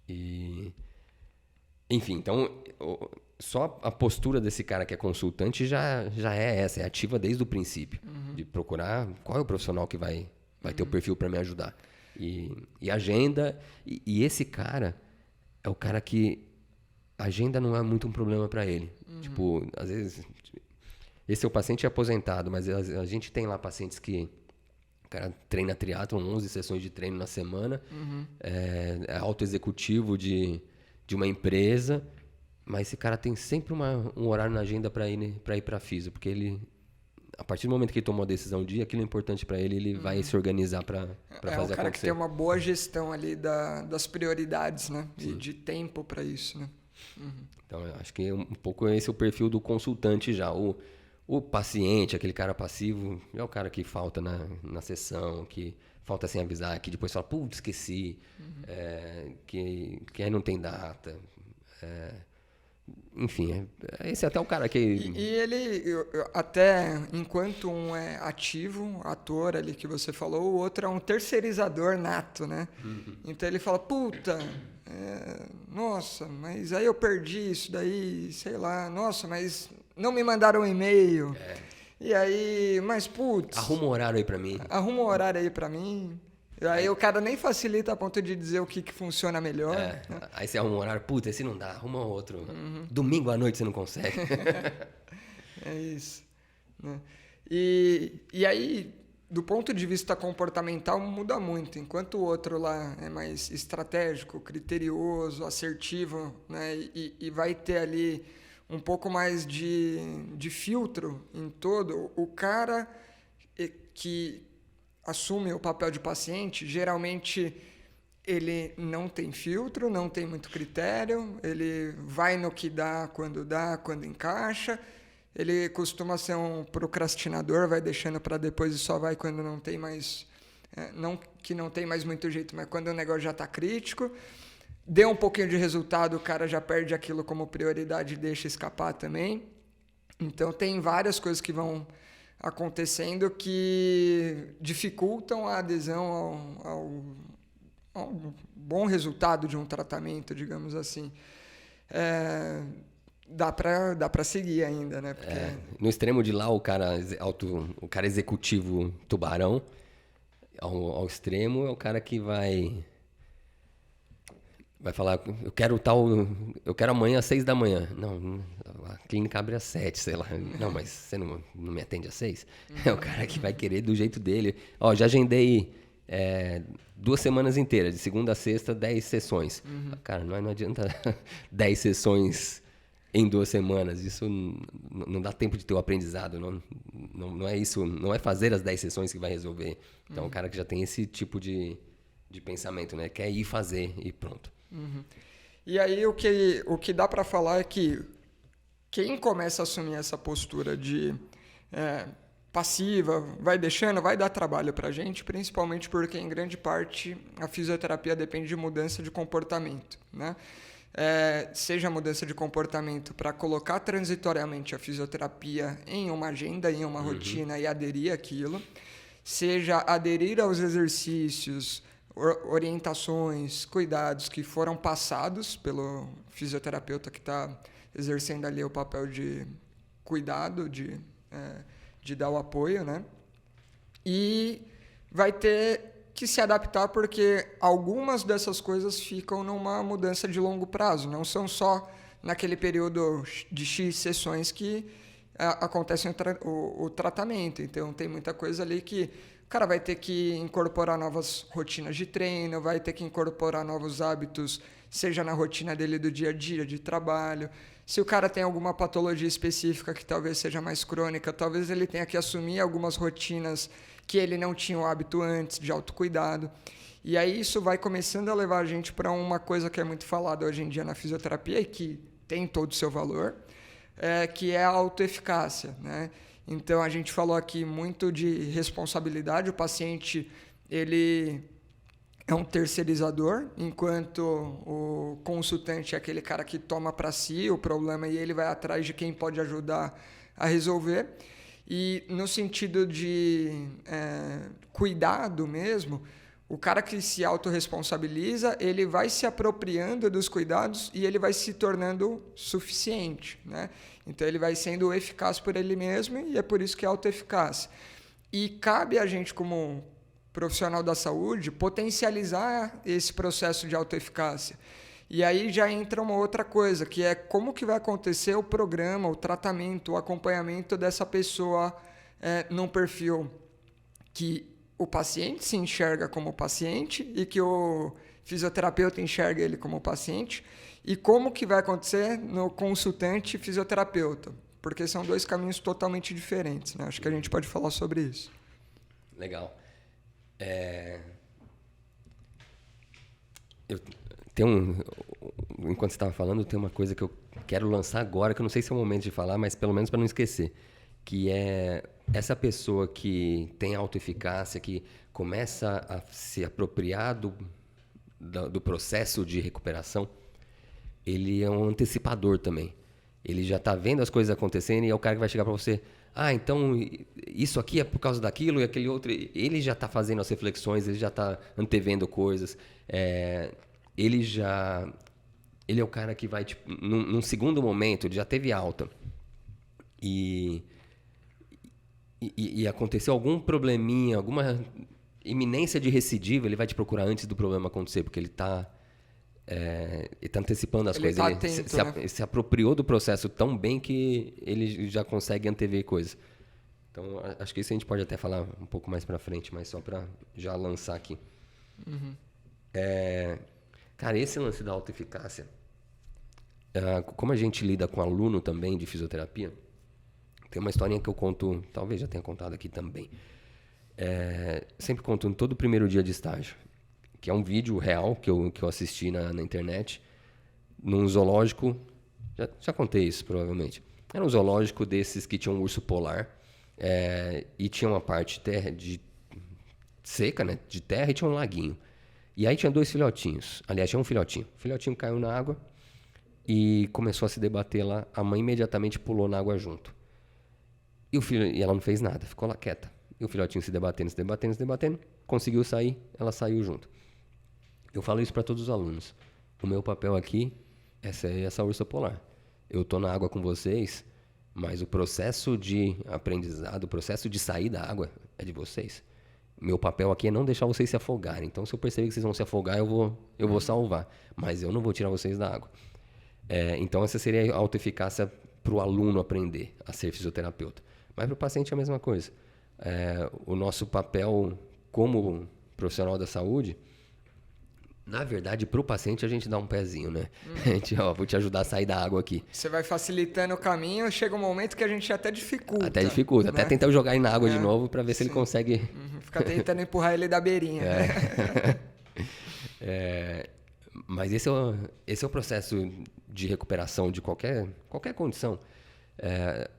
E, enfim, então, só a postura desse cara que é consultante já é essa, é ativa desde o princípio. De procurar qual é o profissional que vai ter o perfil para me ajudar. E agenda. E esse cara é o cara que a agenda não é muito um problema para ele. Tipo, às vezes... Esse é o paciente aposentado, mas a gente tem lá pacientes que... O cara treina triatlon, 11 sessões de treino na semana. É alto executivo de uma empresa. Mas esse cara tem sempre um horário na agenda para ir para físio. Porque ele... A partir do momento que ele tomou a decisão de aquilo é importante para ele, ele vai se organizar para fazer acontecer. É o cara que tem uma boa gestão ali das prioridades, né? E de tempo para isso, né? Então, eu acho que um pouco esse é o perfil do consultante já. O paciente, aquele cara passivo, é o cara que falta na sessão, que falta sem avisar, que depois fala, putz, esqueci, que aí não tem data. Enfim, esse é até o cara que... E ele, até enquanto um é ativo, ator ali que você falou, o outro é um terceirizador nato, né? Então ele fala, puta, nossa, mas aí eu perdi isso daí, sei lá, nossa, mas não me mandaram um e-mail. E aí, mas putz... Arruma um horário aí pra mim. Arruma um horário aí pra mim. Aí o cara nem facilita a ponto de dizer o que funciona melhor. Né? Aí você arruma um horário, puta, esse não dá, arruma outro. Domingo à noite você não consegue. É isso. Né? E aí do ponto de vista comportamental, muda muito. Enquanto o outro lá é mais estratégico, criterioso, assertivo, né? E vai ter ali um pouco mais de filtro em todo, o cara que assume o papel de paciente, geralmente ele não tem filtro, não tem muito critério, ele vai no que dá, quando encaixa. Ele costuma ser um procrastinador, vai deixando para depois e só vai quando não tem mais... não que não tem mais muito jeito, mas quando o negócio já está crítico. Deu um pouquinho de resultado, o cara já perde aquilo como prioridade e deixa escapar também. Então, tem várias coisas que vão acontecendo que dificultam a adesão ao bom resultado de um tratamento, digamos assim. Dá para seguir ainda, né? Porque... No extremo de lá, o cara executivo tubarão, ao extremo é o cara que vai falar, eu quero amanhã às 6 da manhã. Não, a clínica abre às 7, sei lá. Não, mas você não me atende às 6? É o cara que vai querer do jeito dele. Ó, já agendei 2 semanas inteiras, de segunda a sexta, 10 sessões. Cara, não adianta 10 sessões em 2 semanas. Isso não dá tempo de ter o aprendizado. Não é isso, não é fazer as 10 sessões que vai resolver. Então, o cara que já tem esse tipo de pensamento, né? Quer ir fazer e pronto. E aí o que dá para falar é que quem começa a assumir essa postura de passiva, vai deixando, vai dar trabalho para a gente, principalmente porque em grande parte a fisioterapia depende de mudança de comportamento, né? Seja mudança de comportamento para colocar transitoriamente a fisioterapia em uma agenda, em uma rotina e aderir àquilo, seja aderir aos exercícios, orientações, cuidados que foram passados pelo fisioterapeuta que está exercendo ali o papel de cuidado, de dar o apoio, né? E vai ter que se adaptar porque algumas dessas coisas ficam numa mudança de longo prazo, não são só naquele período de X sessões que acontece o tratamento. Então, tem muita coisa ali que o cara vai ter que incorporar novas rotinas de treino, vai ter que incorporar novos hábitos, seja na rotina dele do dia a dia, de trabalho. Se o cara tem alguma patologia específica que talvez seja mais crônica, talvez ele tenha que assumir algumas rotinas que ele não tinha o hábito antes, de autocuidado. E aí isso vai começando a levar a gente para uma coisa que é muito falada hoje em dia na fisioterapia e que tem todo o seu valor, que é a autoeficácia, né? Então, a gente falou aqui muito de responsabilidade. O paciente, ele é um terceirizador, enquanto o consultante é aquele cara que toma para si o problema e ele vai atrás de quem pode ajudar a resolver. E no sentido de cuidado mesmo, o cara que se autorresponsabiliza, ele vai se apropriando dos cuidados e ele vai se tornando suficiente, né? Então, ele vai sendo eficaz por ele mesmo e é por isso que é autoeficácia. E cabe a gente, como profissional da saúde, potencializar esse processo de autoeficácia. E aí já entra uma outra coisa, que é como que vai acontecer o programa, o tratamento, o acompanhamento dessa pessoa num perfil que o paciente se enxerga como paciente e que o fisioterapeuta enxerga ele como paciente, e como que vai acontecer no consultante fisioterapeuta, porque são 2 caminhos totalmente diferentes, né? Acho que a gente pode falar sobre isso. Legal. Enquanto você estava falando, tem uma coisa que eu quero lançar agora, que eu não sei se é o momento de falar, mas pelo menos para não esquecer, que é essa pessoa que tem autoeficácia, que começa a se apropriar do processo de recuperação, ele é um antecipador também. Ele já está vendo as coisas acontecendo e é o cara que vai chegar para você, então isso aqui é por causa daquilo e aquele outro. Ele já está fazendo as reflexões, ele já está antevendo coisas. Ele é o cara que vai, tipo, num segundo momento, ele já teve alta e aconteceu algum probleminha, alguma iminência de recidiva, ele vai te procurar antes do problema acontecer, porque ele está antecipando as coisas. Ele se apropriou do processo tão bem que ele já consegue antever coisas. Então, acho que isso a gente pode até falar um pouco mais pra frente, mas só pra já lançar aqui. Cara, esse lance da autoeficácia, como a gente lida com aluno também de fisioterapia, tem uma historinha que eu conto, talvez já tenha contado aqui também. Sempre conto em todo primeiro dia de estágio, que é um vídeo real que eu assisti na internet, num zoológico, já contei isso provavelmente. Era um zoológico desses que tinha um urso polar, e tinha uma parte seca, né, de terra, e tinha um laguinho. E aí tinha 2 filhotinhos. Aliás, tinha um filhotinho. O filhotinho caiu na água e começou a se debater lá. A mãe imediatamente pulou na água junto. E ela não fez nada, ficou lá quieta. E o filhotinho se debatendo, conseguiu sair, ela saiu junto. Eu falo isso para todos os alunos. O meu papel aqui é ser essa ursa polar. Eu tô na água com vocês, mas o processo de aprendizado, o processo de sair da água é de vocês. Meu papel aqui é não deixar vocês se afogarem. Então, se eu perceber que vocês vão se afogar, eu vou salvar. Mas eu não vou tirar vocês da água. Então, essa seria a autoeficácia para o aluno aprender a ser fisioterapeuta. Mas para o paciente é a mesma coisa. O nosso papel como profissional da saúde, na verdade, para o paciente a gente dá um pezinho, né? A gente, vou te ajudar a sair da água aqui. Você vai facilitando o caminho, chega um momento que a gente até dificulta. Até dificulta. Né? Até tentar jogar ele na água de novo para ver se ele consegue... Fica tentando empurrar ele da beirinha. Mas esse é o processo de recuperação de qualquer condição. É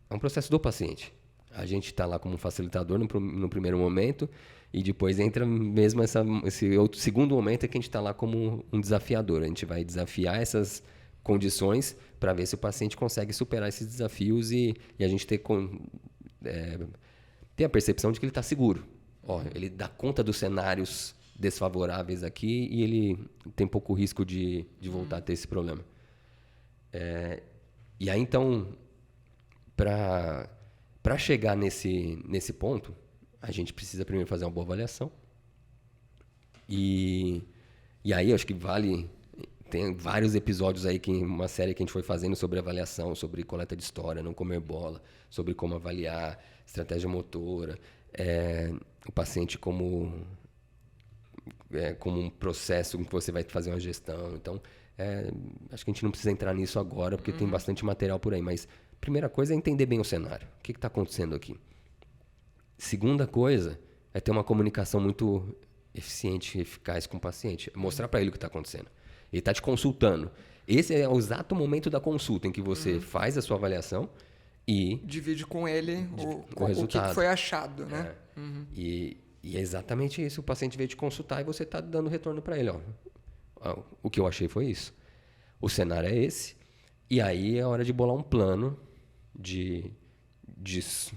um processo do paciente. A gente está lá como um facilitador no primeiro momento e depois entra mesmo esse outro segundo momento é que a gente está lá como um desafiador. A gente vai desafiar essas condições para ver se o paciente consegue superar esses desafios e a gente ter a percepção de que ele está seguro. Ele dá conta dos cenários desfavoráveis aqui e ele tem pouco risco de voltar a ter esse problema. E aí, então, para chegar nesse ponto, a gente precisa primeiro fazer uma boa avaliação. E aí, acho que vale... Tem vários episódios aí, uma série que a gente foi fazendo sobre avaliação, sobre coleta de história, não comer bola, sobre como avaliar, estratégia motora, o paciente como um processo em que você vai fazer uma gestão. Então, acho que a gente não precisa entrar nisso agora, porque tem bastante material por aí. Mas a primeira coisa é entender bem o cenário. O que está acontecendo aqui? Segunda coisa é ter uma comunicação muito eficiente e eficaz com o paciente. Mostrar para ele o que está acontecendo. Ele está te consultando. Esse é o exato momento da consulta em que você faz a sua avaliação e... divide com ele o resultado. O que foi achado, né? E é exatamente isso. O paciente veio te consultar e você está dando retorno para ele. O que eu achei foi isso. O cenário é esse. E aí é hora de bolar um plano de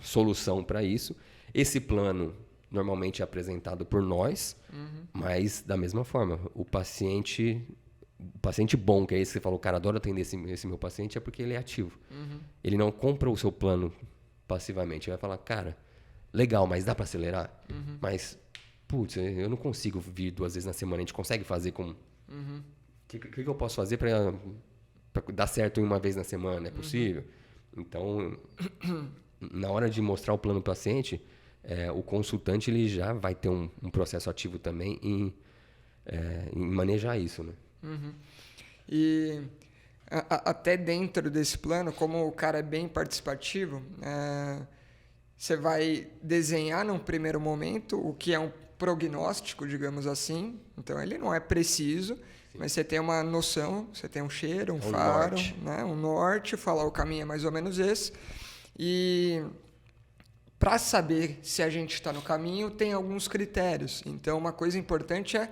solução para isso. Esse plano normalmente é apresentado por nós, mas da mesma forma, o paciente bom, que é esse que você falou, cara, adoro atender esse meu paciente, é porque ele é ativo. Ele não compra o seu plano passivamente. Ele vai falar, cara, legal, mas dá para acelerar? Mas, putz, eu não consigo vir 2 vezes na semana. A gente consegue fazer com... O que eu posso fazer para dar certo em 1 vez na semana? É possível? Então, na hora de mostrar o plano para o paciente, o consultante ele já vai ter um processo ativo também em manejar isso, né? E até dentro desse plano, como o cara é bem participativo, você vai desenhar num primeiro momento o que é um prognóstico, digamos assim. Então, ele não é preciso, mas você tem uma noção, você tem um cheiro, um faro, né? Um norte, falar o caminho é mais ou menos esse. E para saber se a gente está no caminho, tem alguns critérios. Então, uma coisa importante é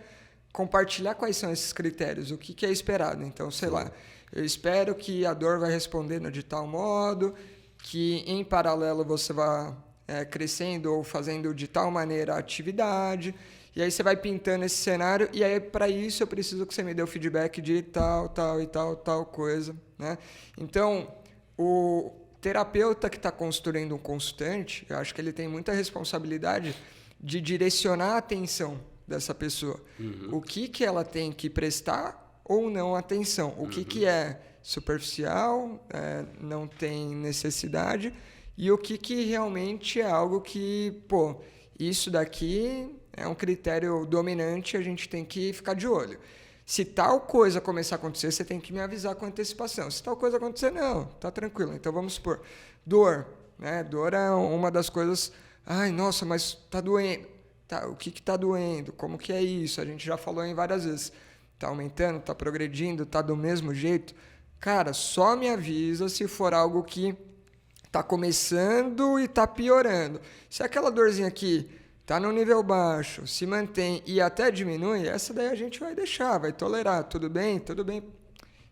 compartilhar quais são esses critérios, o que é esperado. Então, sei lá, eu espero que a dor vai respondendo de tal modo, que em paralelo você vá crescendo ou fazendo de tal maneira a atividade, e aí você vai pintando esse cenário, e aí para isso eu preciso que você me dê o feedback de tal coisa, né? Então, o terapeuta que está construindo um consultante, eu acho que ele tem muita responsabilidade de direcionar a atenção dessa pessoa. O que ela tem que prestar ou não atenção. O que é superficial, não tem necessidade, e o que realmente é algo que, pô, isso daqui é um critério dominante, a gente tem que ficar de olho. Se tal coisa começar a acontecer, você tem que me avisar com antecipação. Se tal coisa acontecer, não, tá tranquilo. Então vamos supor, dor, né? Dor é uma das coisas, ai, nossa, mas tá doendo. Tá, o que tá doendo? Como que é isso? A gente já falou em várias vezes. Tá aumentando, tá progredindo, tá do mesmo jeito? Cara, só me avisa se for algo que tá começando e tá piorando. Se aquela dorzinha aqui tá no nível baixo, se mantém e até diminui, essa daí a gente vai deixar, vai tolerar. Tudo bem? Tudo bem.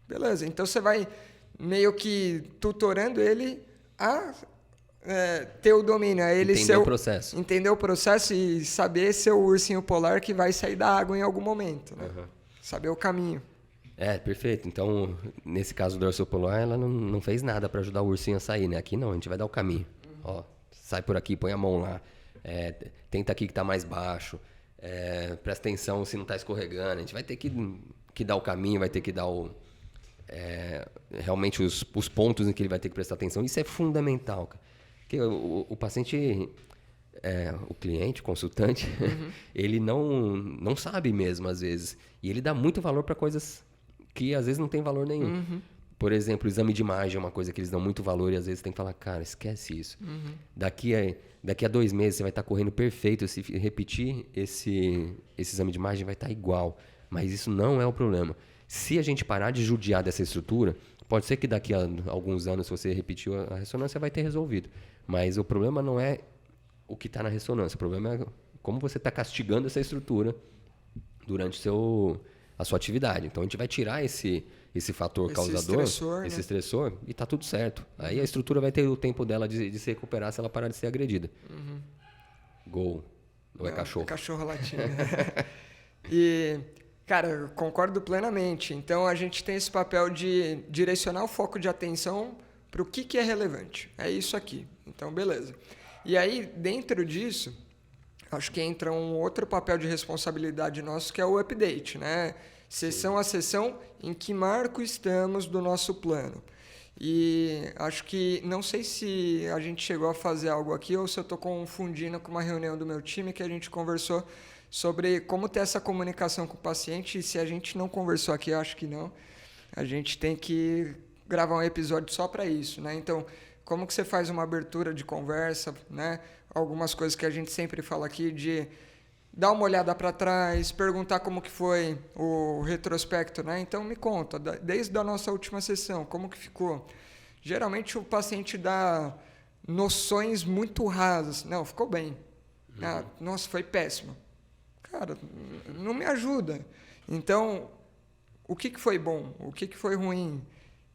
Beleza. Então você vai meio que tutorando ele a ter o domínio. A ele Entender o processo. Entender o processo e saber ser o ursinho polar que vai sair da água em algum momento. Né? Uhum. Saber o caminho. Perfeito. Então, nesse caso do urso polar, ela não fez nada para ajudar o ursinho a sair, né? Aqui não, a gente vai dar o caminho. Ó, sai por aqui, põe a mão lá. Tenta aqui que tá mais baixo. Presta atenção se não tá escorregando. A gente vai ter que dar o caminho, vai ter que dar realmente os pontos em que ele vai ter que prestar atenção. Isso é fundamental, cara. Porque o paciente, o cliente, o consultante, ele não sabe mesmo, às vezes. E ele dá muito valor para coisas que às vezes não tem valor nenhum. Por exemplo, o exame de imagem é uma coisa que eles dão muito valor e às vezes tem que falar, cara, esquece isso. Daqui a 2 meses você vai estar correndo perfeito. Se repetir esse exame de imagem vai estar igual. Mas isso não é o problema. Se a gente parar de judiar dessa estrutura, pode ser que daqui a alguns anos, se você repetiu a ressonância, vai ter resolvido. Mas o problema não é o que está na ressonância. O problema é como você está castigando essa estrutura durante a sua atividade. Então, a gente vai tirar esse fator causador, esse estressor, e está tudo certo. Aí a estrutura vai ter o tempo dela de se recuperar se ela parar de ser agredida. Gol. Não é cachorro. É cachorro latindo. E, cara, eu concordo plenamente. Então, a gente tem esse papel de direcionar o foco de atenção para o que é relevante. É isso aqui. Então, beleza. E aí, dentro disso, acho que entra um outro papel de responsabilidade nosso, que é o update, né? Sessão a sessão, em que marco estamos do nosso plano. E acho que, não sei se a gente chegou a fazer algo aqui ou se eu estou confundindo com uma reunião do meu time que a gente conversou sobre como ter essa comunicação com o paciente. E se a gente não conversou aqui, eu acho que não, a gente tem que gravar um episódio só para isso, né? Então, como que você faz uma abertura de conversa, né? Algumas coisas que a gente sempre fala aqui de dar uma olhada para trás, perguntar como que foi o retrospecto, né? Então me conta, desde a nossa última sessão, como que ficou? Geralmente o paciente dá noções muito rasas. Não, ficou bem. Nossa, foi péssimo. Cara, não me ajuda. Então, o que foi bom? O que foi ruim?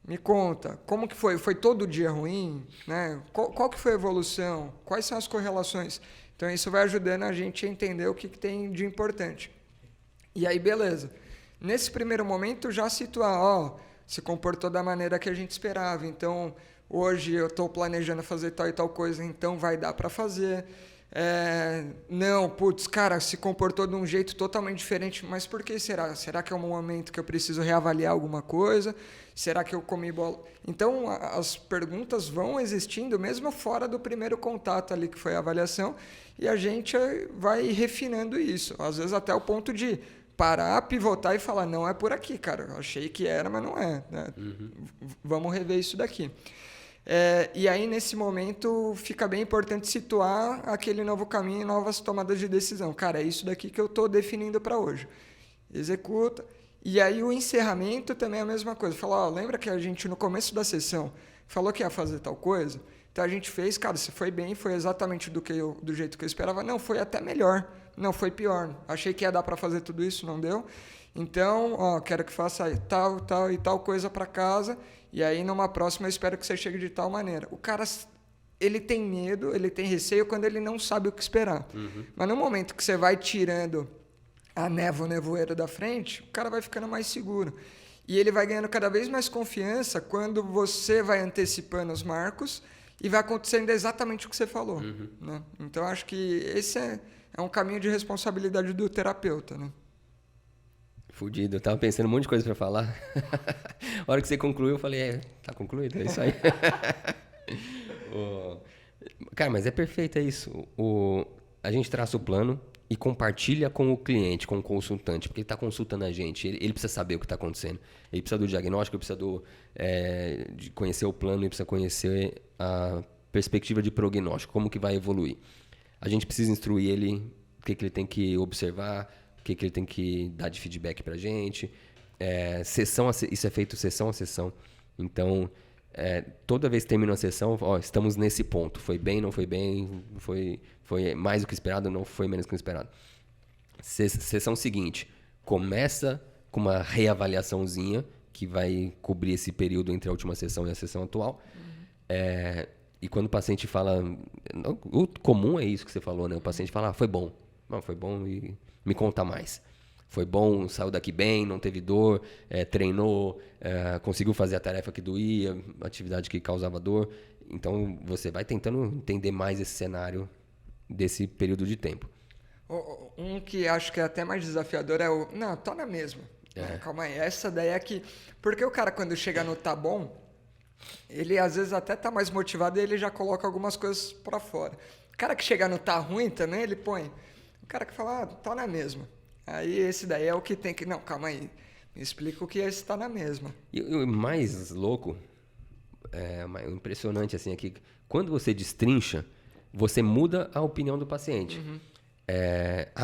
Me conta, como que foi? Foi todo dia ruim? Né? Qual que foi a evolução? Quais são as correlações? Então, isso vai ajudando a gente a entender o que tem de importante. E aí, beleza. Nesse primeiro momento, já situar, se comportou da maneira que a gente esperava. Então, hoje eu estou planejando fazer tal e tal coisa, então vai dar para fazer. Não, putz, cara, se comportou de um jeito totalmente diferente, mas por que será? Será que é um momento que eu preciso reavaliar alguma coisa? Será que eu comi bola? Então, as perguntas vão existindo mesmo fora do primeiro contato ali, que foi a avaliação, e a gente vai refinando isso. Às vezes até o ponto de parar, pivotar e falar, não é por aqui, cara, eu achei que era, mas não é. Né? Vamos rever isso daqui. E aí, nesse momento, fica bem importante situar aquele novo caminho e novas tomadas de decisão. Cara, é isso daqui que eu estou definindo para hoje. Executa. E aí, o encerramento também é a mesma coisa. Fala, lembra que a gente, no começo da sessão, falou que ia fazer tal coisa? Então, a gente fez, cara, se foi bem, foi exatamente do jeito que eu esperava. Não, foi até melhor. Não, foi pior. Achei que ia dar para fazer tudo isso, não deu. Então, quero que faça tal, tal e tal coisa para casa. E aí, numa próxima, eu espero que você chegue de tal maneira. O cara, ele tem medo, ele tem receio quando ele não sabe o que esperar. Mas no momento que você vai tirando a nevoeiro da frente, o cara vai ficando mais seguro. E ele vai ganhando cada vez mais confiança quando você vai antecipando os marcos e vai acontecendo exatamente o que você falou. Né? Então, acho que esse é um caminho de responsabilidade do terapeuta, né? Fudido, eu tava pensando um monte de coisa pra falar. A hora que você concluiu, eu falei, tá concluído, é isso aí. Cara, mas é perfeito, é isso. A gente traça o plano e compartilha com o cliente, com o consultante, porque ele está consultando a gente, ele precisa saber o que está acontecendo. Ele precisa do diagnóstico, ele precisa de conhecer o plano, ele precisa conhecer a perspectiva de prognóstico, como que vai evoluir. A gente precisa instruir ele o que ele tem que observar, o que ele tem que dar de feedback para a gente. Isso é feito sessão a sessão. Então, toda vez que termina a sessão, estamos nesse ponto. Foi bem, não foi bem, foi mais do que esperado, não foi menos do que esperado. Sessão seguinte, começa com uma reavaliaçãozinha que vai cobrir esse período entre a última sessão e a sessão atual. E quando o paciente fala... O comum é isso que você falou, né? O paciente fala, foi bom. Não, foi bom e me conta mais. Foi bom, saiu daqui bem, não teve dor, treinou, conseguiu fazer a tarefa que doía, atividade que causava dor. Então, você vai tentando entender mais esse cenário desse período de tempo. Um que acho que é até mais desafiador é o... Não, tô na mesma. Calma aí, essa daí é que... Porque o cara, quando chega no tá bom, ele às vezes até tá mais motivado e ele já coloca algumas coisas pra fora. O cara que chega no tá ruim também, ele põe... O cara que fala, tá na mesma. Aí esse daí é o que tem que... Não, calma aí. Me explica o que é esse tá na mesma. E o mais louco, o impressionante assim, é que quando você destrincha, você muda a opinião do paciente.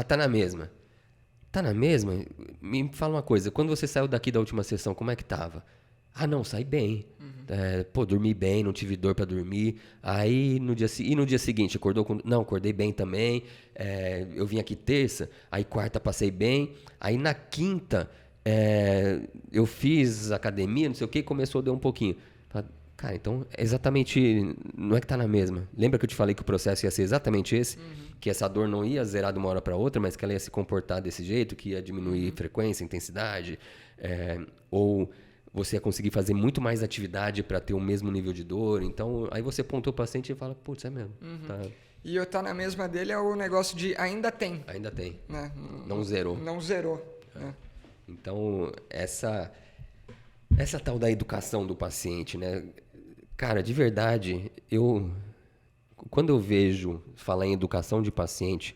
Tá na mesma. Tá na mesma? Me fala uma coisa. Quando você saiu daqui da última sessão, como é que tava? Ah, não, saí bem. Dormi bem, não tive dor para dormir. Aí, no dia seguinte, acordou com... Não, acordei bem também. Eu vim aqui terça, aí quarta passei bem. Aí, na quinta, eu fiz academia, não sei o que, começou a doer um pouquinho. Cara, então, exatamente... Não é que tá na mesma. Lembra que eu te falei que o processo ia ser exatamente esse? Que essa dor não ia zerar de uma hora para outra, mas que ela ia se comportar desse jeito, que ia diminuir frequência, intensidade, ou... Você ia conseguir fazer muito mais atividade para ter o mesmo nível de dor. Então, aí você pontua o paciente e fala, putz, é mesmo. Tá. E eu tá na mesma dele é o negócio de ainda tem. Ainda tem. Né? Não zerou. Não zerou. Né? Então, essa tal da educação do paciente, né? Cara, de verdade, quando eu vejo falar em educação de paciente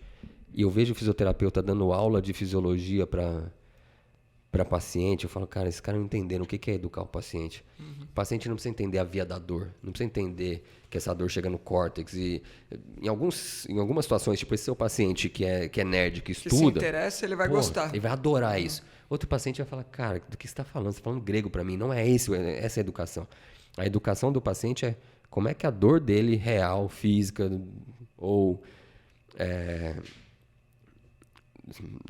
e eu vejo o fisioterapeuta dando aula de fisiologia para paciente, eu falo, cara, esses caras não entenderam o que é educar o paciente. O paciente não precisa entender a via da dor, não precisa entender que essa dor chega no córtex. E em algumas situações, tipo esse seu paciente que é nerd, que estuda... Que se interessa, ele vai gostar. Ele vai adorar isso. Outro paciente vai falar, cara, do que você está falando? Você está falando grego para mim, não é essa a educação. A educação do paciente é como é que a dor dele, real, física, ou...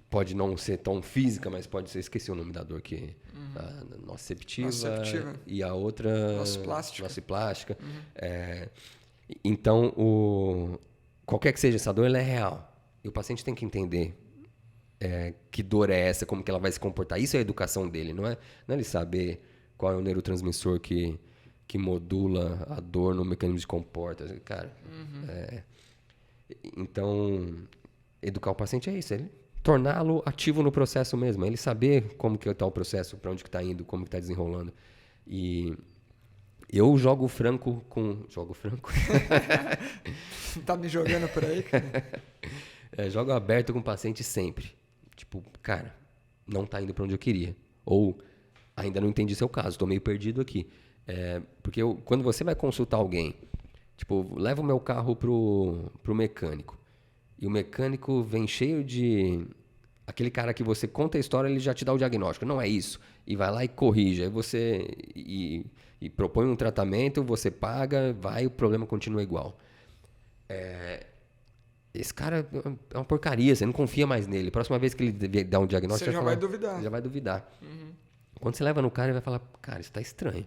pode não ser tão física, mas pode ser... Esqueci o nome da dor que... A nociceptiva e a outra... Nociplástica. Então, qualquer que seja essa dor, ela é real. E o paciente tem que entender que dor é essa, como que ela vai se comportar. Isso é a educação dele, não é ele saber qual é o neurotransmissor que modula a dor no mecanismo de comporta. Cara, então, educar o paciente é isso, ele torná-lo ativo no processo mesmo, ele saber como que está o processo, para onde que está indo, como que está desenrolando. E eu jogo franco com... Jogo franco? Tá me jogando por aí, cara? Jogo aberto com o paciente sempre. Tipo, cara, não tá indo para onde eu queria. Ou, ainda não entendi seu caso, tô meio perdido aqui. Porque quando você vai consultar alguém, tipo, leva o meu carro pro mecânico. E o mecânico vem cheio de... Aquele cara que você conta a história, ele já te dá o diagnóstico. Não é isso. E vai lá e corrige. Aí você... E propõe um tratamento, você paga, o problema continua igual. Esse cara é uma porcaria, você não confia mais nele. Próxima vez que ele dá um diagnóstico... Você já vai duvidar. Já vai duvidar. Quando você leva no cara, ele vai falar, cara, isso tá estranho.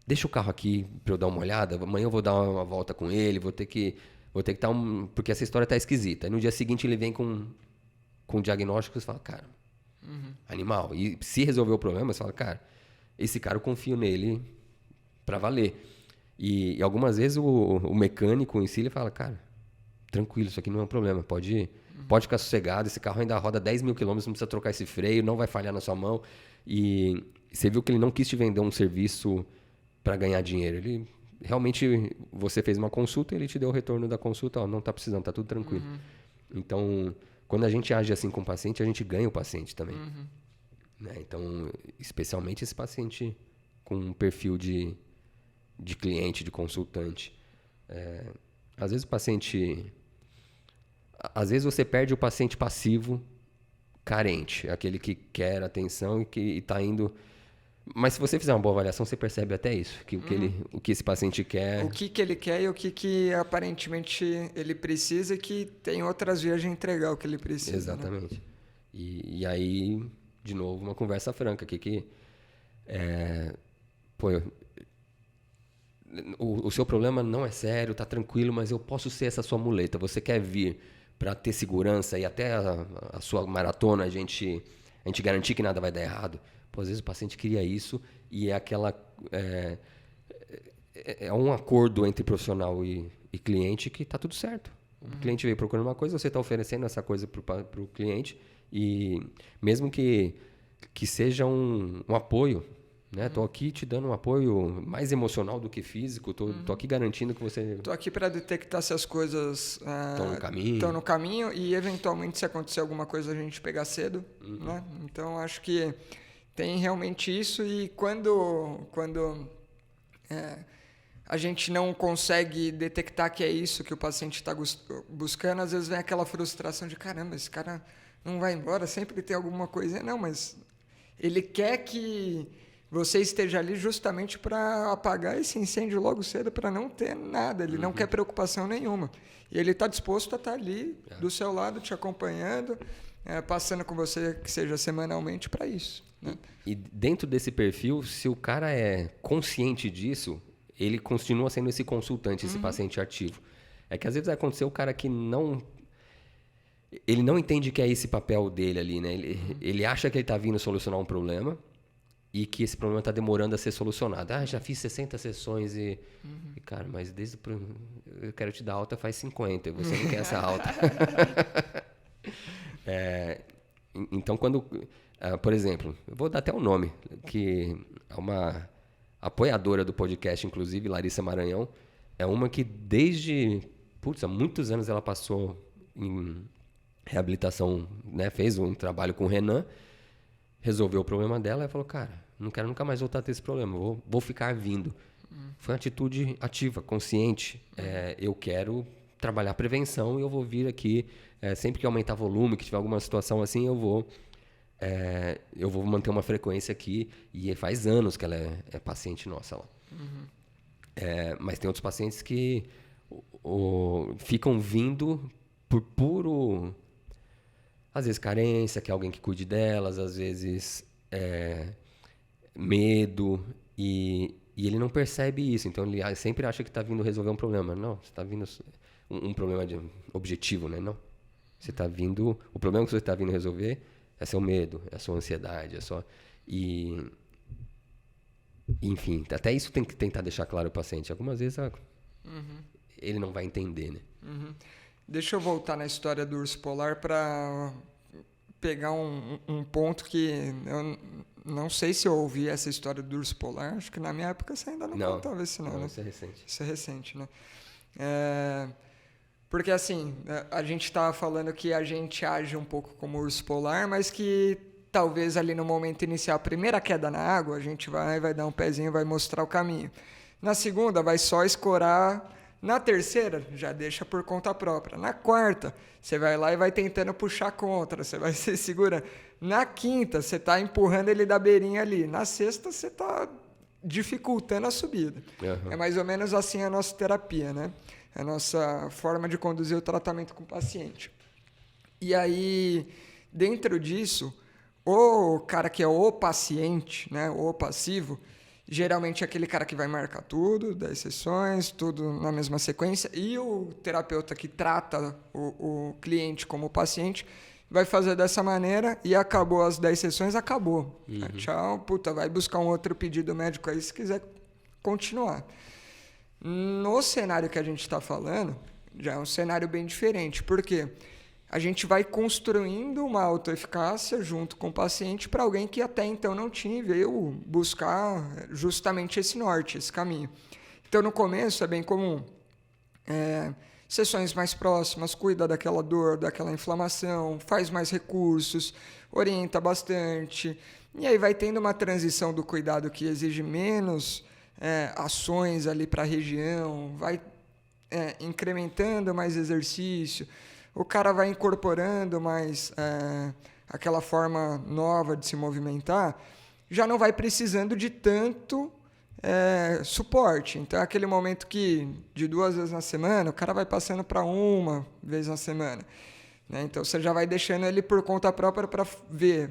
Deixa o carro aqui para eu dar uma olhada. Amanhã eu vou dar uma volta com ele, vou ter que estar porque essa história tá esquisita. Aí no dia seguinte ele vem com um diagnóstico e você fala, cara, animal. E se resolver o problema, você fala, cara, esse cara eu confio nele para valer. E algumas vezes o mecânico em si, ele fala, cara, tranquilo, isso aqui não é um problema, pode ficar sossegado, esse carro ainda roda 10 mil quilômetros, não precisa trocar esse freio, não vai falhar na sua mão. E você viu que ele não quis te vender um serviço para ganhar dinheiro. Ele realmente você fez uma consulta e ele te deu o retorno da consulta, ó, não está precisando, está tudo tranquilo. Então, quando a gente age assim com o paciente, a gente ganha o paciente também. Né? Então, especialmente esse paciente com um perfil de cliente, de consultante. Às vezes o paciente... Às vezes você perde o paciente passivo, carente, aquele que quer atenção e que está indo... Mas se você fizer uma boa avaliação, você percebe até isso, que o que esse paciente quer... O que ele quer e o que aparentemente ele precisa, e que tem outras vias de entregar o que ele precisa. Exatamente. Né? E aí, de novo, uma conversa franca aqui o seu problema não é sério, tá tranquilo, mas eu posso ser essa sua muleta. Você quer vir para ter segurança e até a sua maratona a gente garantir que nada vai dar errado? Pô, às vezes o paciente queria isso e é aquela... É um acordo entre profissional e cliente que tá tudo certo. O cliente veio procurando uma coisa, você está oferecendo essa coisa para o cliente, e mesmo que seja um apoio, né? Tô aqui te dando um apoio mais emocional do que físico, tô aqui garantindo que você... Tô aqui para detectar se as coisas estão no caminho e, eventualmente, se acontecer alguma coisa, a gente pegar cedo. Né? Então, acho que tem realmente isso, e quando a gente não consegue detectar que é isso que o paciente está buscando, às vezes vem aquela frustração de, caramba, esse cara não vai embora, sempre tem alguma coisa. Não, mas ele quer que você esteja ali justamente para apagar esse incêndio logo cedo, para não ter nada. Ele não quer preocupação nenhuma. E ele está disposto a estar ali do seu lado, te acompanhando, passando com você, que seja semanalmente, para isso. Né? E dentro desse perfil, se o cara é consciente disso, ele continua sendo esse consultante, esse paciente ativo. É que às vezes vai acontecer o cara que ele não entende que é esse papel dele ali, né? Ele acha que ele está vindo solucionar um problema e que esse problema está demorando a ser solucionado. Já fiz 60 sessões e cara, mas eu quero te dar alta faz 50 e você não quer essa alta. Então, quando... por exemplo, eu vou dar até um nome, que é uma apoiadora do podcast, inclusive, Larissa Maranhão, é uma que desde... há muitos anos ela passou em reabilitação, né? Fez um trabalho com o Renan, resolveu o problema dela e falou, cara, não quero nunca mais voltar a ter esse problema, vou ficar vindo. Foi uma atitude ativa, consciente. Eu quero trabalhar prevenção e eu vou vir aqui, sempre que aumentar volume, que tiver alguma situação assim, eu vou manter uma frequência aqui, e faz anos que ela é paciente nossa lá. Mas tem outros pacientes que ficam vindo por puro, às vezes, carência, que é alguém que cuide delas, às vezes medo, e ele não percebe isso. Então ele sempre acha que está vindo resolver um problema. Não, você está vindo um problema objetivo, né? Não. Você está vindo... O problema que você está vindo resolver é seu medo, é a sua ansiedade, enfim, até isso tem que tentar deixar claro ao paciente. Algumas vezes ele não vai entender, né? Deixa eu voltar na história do urso polar para pegar um ponto que eu não sei se eu ouvi essa história do urso polar. Acho que na minha época você ainda não contava isso, não, né? Isso é recente. Isso é recente, né? Porque, assim, a gente estava falando que a gente age um pouco como urso polar, mas que talvez ali no momento inicial, a primeira queda na água, a gente vai dar um pezinho, vai mostrar o caminho. Na segunda, vai só escorar. Na terceira, já deixa por conta própria. Na quarta, você vai lá e vai tentando puxar contra, você vai se segurando. Na quinta, você está empurrando ele da beirinha ali. Na sexta, você está dificultando a subida. É mais ou menos assim a nossa terapia, né? A nossa forma de conduzir o tratamento com o paciente. E aí, dentro disso, o cara que é o paciente, né, o passivo, geralmente é aquele cara que vai marcar tudo, 10 sessões, tudo na mesma sequência, e o terapeuta que trata o cliente como paciente vai fazer dessa maneira, e acabou as 10 sessões, acabou. Tchau, vai buscar um outro pedido médico aí se quiser continuar. No cenário que a gente está falando, já é um cenário bem diferente, porque a gente vai construindo uma autoeficácia junto com o paciente para alguém que até então não tinha e veio buscar justamente esse norte, esse caminho. Então, no começo, é bem comum. Sessões mais próximas, cuida daquela dor, daquela inflamação, faz mais recursos, orienta bastante. E aí vai tendo uma transição do cuidado que exige menos ações ali para a região, vai incrementando mais exercício, o cara vai incorporando mais aquela forma nova de se movimentar, já não vai precisando de tanto suporte. Então, é aquele momento que de 2 vezes na semana, o cara vai passando para 1 vez na semana. Né? Então, você já vai deixando ele por conta própria para ver,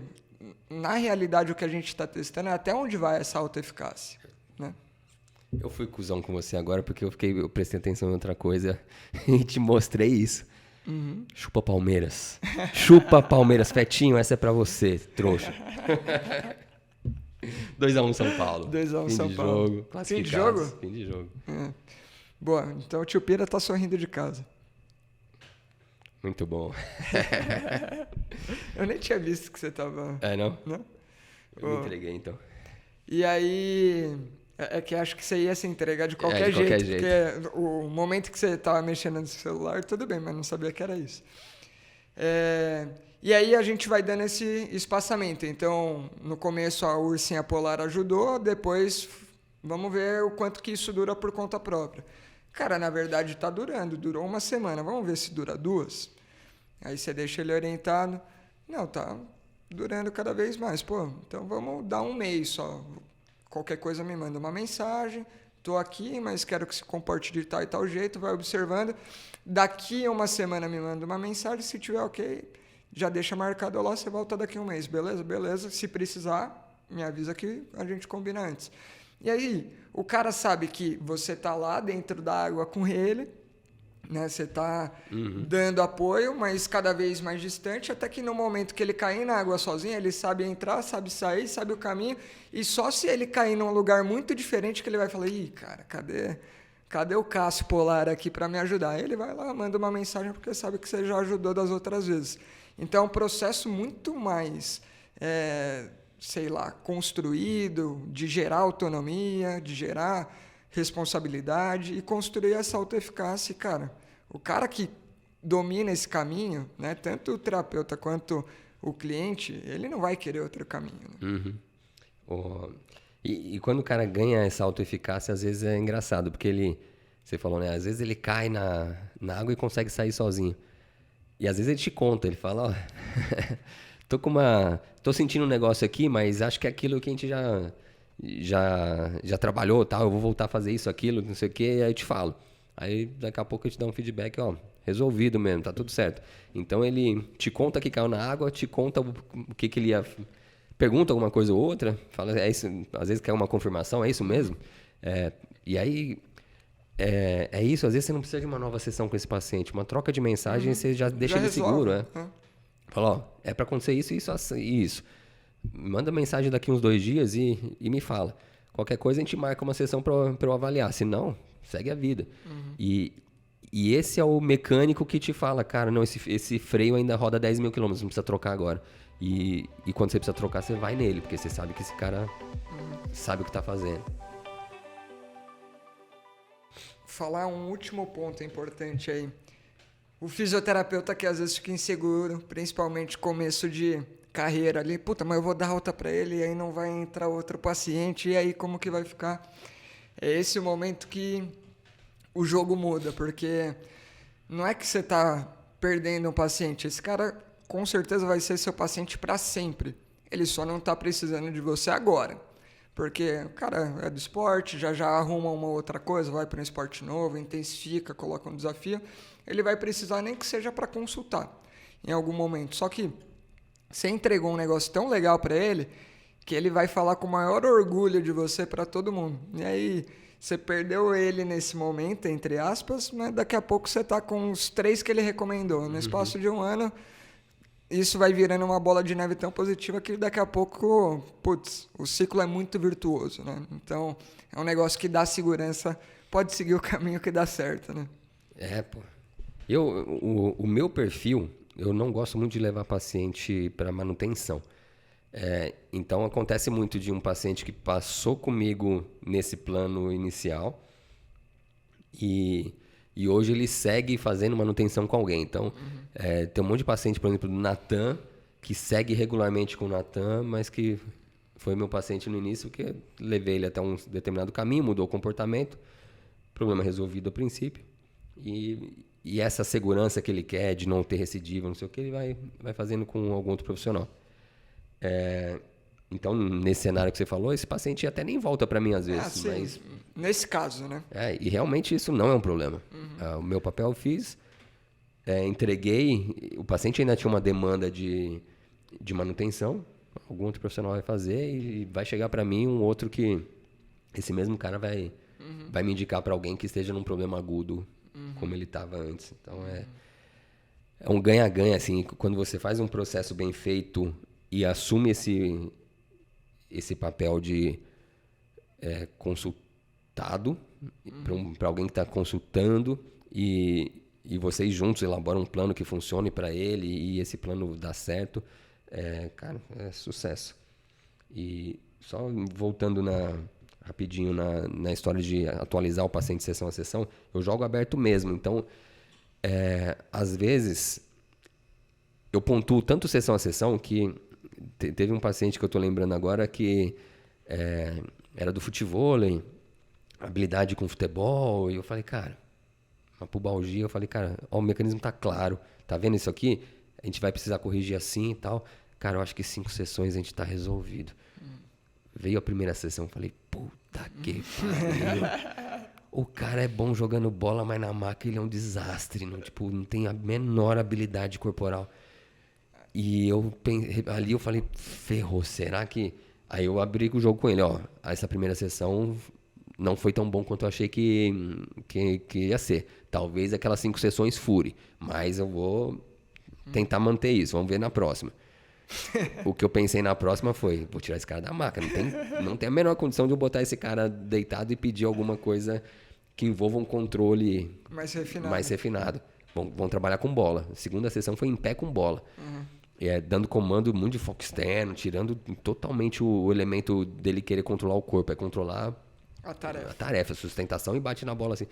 na realidade, o que a gente está testando é até onde vai essa autoeficácia. Né? Eu fui cuzão com você agora porque eu prestei atenção em outra coisa e te mostrei isso. Uhum. Chupa Palmeiras. Chupa Palmeiras. Fetinho, essa é pra você, trouxa. 2-1 São Paulo. 2-1 São Paulo. Jogo. Fim de jogo? Fim de jogo. Boa, então o tio Pira tá sorrindo de casa. Muito bom. Eu nem tinha visto que você tava... Não? Não? Eu me entreguei, então. E aí... É que acho que você ia se entregar de qualquer jeito. Porque o momento que você tava mexendo no celular, tudo bem, mas não sabia que era isso. E aí a gente vai dando esse espaçamento. Então, no começo a ursinha polar ajudou, depois vamos ver o quanto que isso dura por conta própria. Cara, na verdade tá durando, durou 1 semana, vamos ver se dura 2. Aí você deixa ele orientado. Não, tá durando cada vez mais. Pô, então vamos dar 1 mês só. Qualquer coisa me manda uma mensagem, estou aqui, mas quero que se comporte de tal e tal jeito, vai observando. Daqui a 1 semana me manda uma mensagem, se tiver ok, já deixa marcado lá, você volta daqui a 1 mês, beleza? Beleza, se precisar, me avisa que a gente combina antes. E aí, o cara sabe que você está lá dentro da água com ele, né? Você está dando apoio, mas cada vez mais distante, até que no momento que ele cair na água sozinho, ele sabe entrar, sabe sair, sabe o caminho, e só se ele cair num lugar muito diferente que ele vai falar, ih, cara, cadê o Cássio Polar aqui para me ajudar? Aí ele vai lá, manda uma mensagem, porque sabe que você já ajudou das outras vezes. Então é um processo muito mais, construído, de gerar autonomia, de gerar responsabilidade e construir essa autoeficácia. Cara, o cara que domina esse caminho, né, tanto o terapeuta quanto o cliente, ele não vai querer outro caminho. Né? E quando o cara ganha essa autoeficácia, às vezes é engraçado, porque você falou, né, às vezes ele cai na água e consegue sair sozinho. E às vezes ele te conta, ele fala, tô sentindo um negócio aqui, mas acho que é aquilo que a gente já trabalhou, tal, eu vou voltar a fazer isso, aquilo, não sei o que, aí eu te falo. Aí daqui a pouco eu te dou um feedback, resolvido mesmo, tá tudo certo. Então ele te conta que caiu na água, te conta o que ele ia... Pergunta alguma coisa ou outra, fala, é isso, às vezes quer uma confirmação, é isso mesmo? E aí, é isso, às vezes você não precisa de uma nova sessão com esse paciente, uma troca de mensagem, você já deixa ele seguro, Fala, é para acontecer isso, isso e isso. Manda mensagem daqui uns 2 dias e me fala. Qualquer coisa a gente marca uma sessão para eu avaliar. Se não, segue a vida. E esse é o mecânico que te fala, cara, não, esse freio ainda roda 10 mil quilômetros, não precisa trocar agora. E quando você precisa trocar, você vai nele, porque você sabe que esse cara sabe o que está fazendo. Falar um último ponto importante aí. O fisioterapeuta que às vezes fica inseguro, principalmente começo de carreira ali, puta, mas eu vou dar alta para ele e aí não vai entrar outro paciente, e aí como que vai ficar? É esse o momento que o jogo muda, porque não é que você tá perdendo um paciente, esse cara com certeza vai ser seu paciente para sempre, ele só não tá precisando de você agora, porque o cara é do esporte, já arruma uma outra coisa, vai para um esporte novo, intensifica, coloca um desafio, ele vai precisar nem que seja para consultar em algum momento, só que você entregou um negócio tão legal para ele que ele vai falar com o maior orgulho de você para todo mundo. E aí você perdeu ele nesse momento, entre aspas, mas daqui a pouco você está com os 3 que ele recomendou. No espaço de 1 ano, isso vai virando uma bola de neve tão positiva que daqui a pouco, o ciclo é muito virtuoso. Né? Então, é um negócio que dá segurança, pode seguir o caminho que dá certo. Né? O meu perfil... Eu não gosto muito de levar paciente para manutenção. Então, acontece muito de um paciente que passou comigo nesse plano inicial E hoje ele segue fazendo manutenção com alguém. Então, tem um monte de paciente, por exemplo, do Natan, que segue regularmente com o Natan, mas que foi meu paciente no início, que levei ele até um determinado caminho, mudou o comportamento, problema resolvido a princípio. E essa segurança que ele quer de não ter recidiva, não sei o que, ele vai fazendo com algum outro profissional. Então, nesse cenário que você falou, esse paciente até nem volta para mim às vezes. Sim. Mas, nesse caso, né? e realmente isso não é um problema. O meu papel eu fiz, entreguei, o paciente ainda tinha uma demanda de manutenção, algum outro profissional vai fazer e vai chegar para mim um outro que esse mesmo cara vai me indicar para alguém que esteja num problema agudo como ele estava antes. Então, é um ganha-ganha, assim, quando você faz um processo bem feito e assume esse papel de consultado para alguém que está consultando e vocês juntos elaboram um plano que funcione para ele e esse plano dá certo, cara, é sucesso. E só voltando rapidinho na história de atualizar o paciente de sessão a sessão, eu jogo aberto mesmo. Então, às vezes, eu pontuo tanto sessão a sessão que teve um paciente que eu estou lembrando agora que era do futevôlei, habilidade com futebol, e eu falei, cara, uma pubalgia, eu falei, cara, ó, o mecanismo tá claro, tá vendo isso aqui? A gente vai precisar corrigir assim e tal. Cara, eu acho que 5 sessões a gente tá resolvido. Veio a primeira sessão, falei, puta que pariu. O cara é bom jogando bola, mas na maca ele é um desastre, não tem a menor habilidade corporal. E ali eu falei, ferrou, será que... Aí eu abri o jogo com ele, ó, essa primeira sessão não foi tão bom quanto eu achei que ia ser. Talvez aquelas 5 sessões fure, mas eu vou tentar manter isso, vamos ver na próxima. O que eu pensei na próxima foi, vou tirar esse cara da maca, não tem a menor condição de eu botar esse cara deitado e pedir alguma coisa que envolva um controle mais refinado. Vão trabalhar com bola. A segunda sessão foi em pé com bola. Dando comando muito de foco externo, tirando totalmente o elemento dele querer controlar o corpo. É controlar a tarefa, sustentação e bate na bola assim.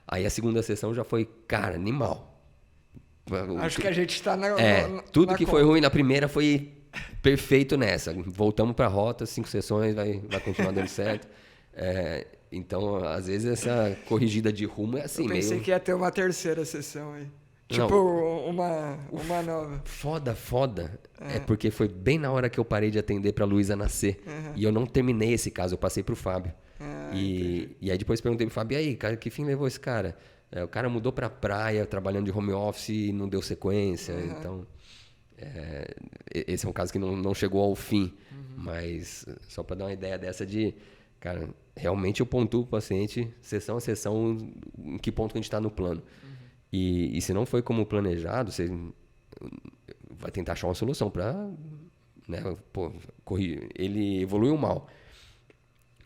Aí a segunda sessão já foi, cara, animal. Acho que a gente está tudo que foi ruim na primeira foi perfeito nessa. Voltamos para a rota, 5 sessões, vai continuar dando certo. Então, às vezes, essa corrigida de rumo é assim. Eu pensei que ia ter uma terceira sessão aí. Tipo, uma nova. Foda. É porque foi bem na hora que eu parei de atender pra Luísa nascer. E eu não terminei esse caso, eu passei pro Fábio. E aí depois perguntei pro Fábio, e aí, cara, que fim levou esse cara? O cara mudou pra praia, trabalhando de home office e não deu sequência. Então, esse é um caso que não chegou ao fim. Mas só pra dar uma ideia dessa de... Cara, realmente eu pontuo o paciente, sessão a sessão, em que ponto que a gente tá no plano. E se não foi como planejado, você vai tentar achar uma solução para... ele evoluiu mal.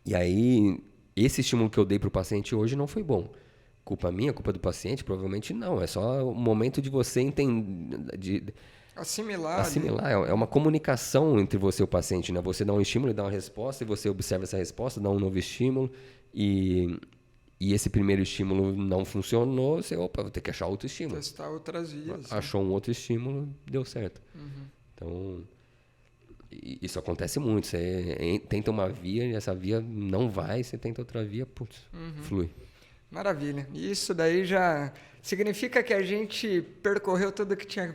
E aí, esse estímulo que eu dei para o paciente hoje não foi bom. Culpa minha, culpa do paciente? Provavelmente não. É só o momento de você entender... Assimilar. É uma comunicação entre você e o paciente, né? Você dá um estímulo e dá uma resposta, e você observa essa resposta, dá um novo estímulo, e esse primeiro estímulo não funcionou, você, vou ter que achar outro estímulo. Testar outras vias. Achou um outro estímulo, deu certo. Então, isso acontece muito. Você tenta uma via e essa via não vai, você tenta outra via, putz, flui. Maravilha. E isso daí já significa que a gente percorreu tudo que tinha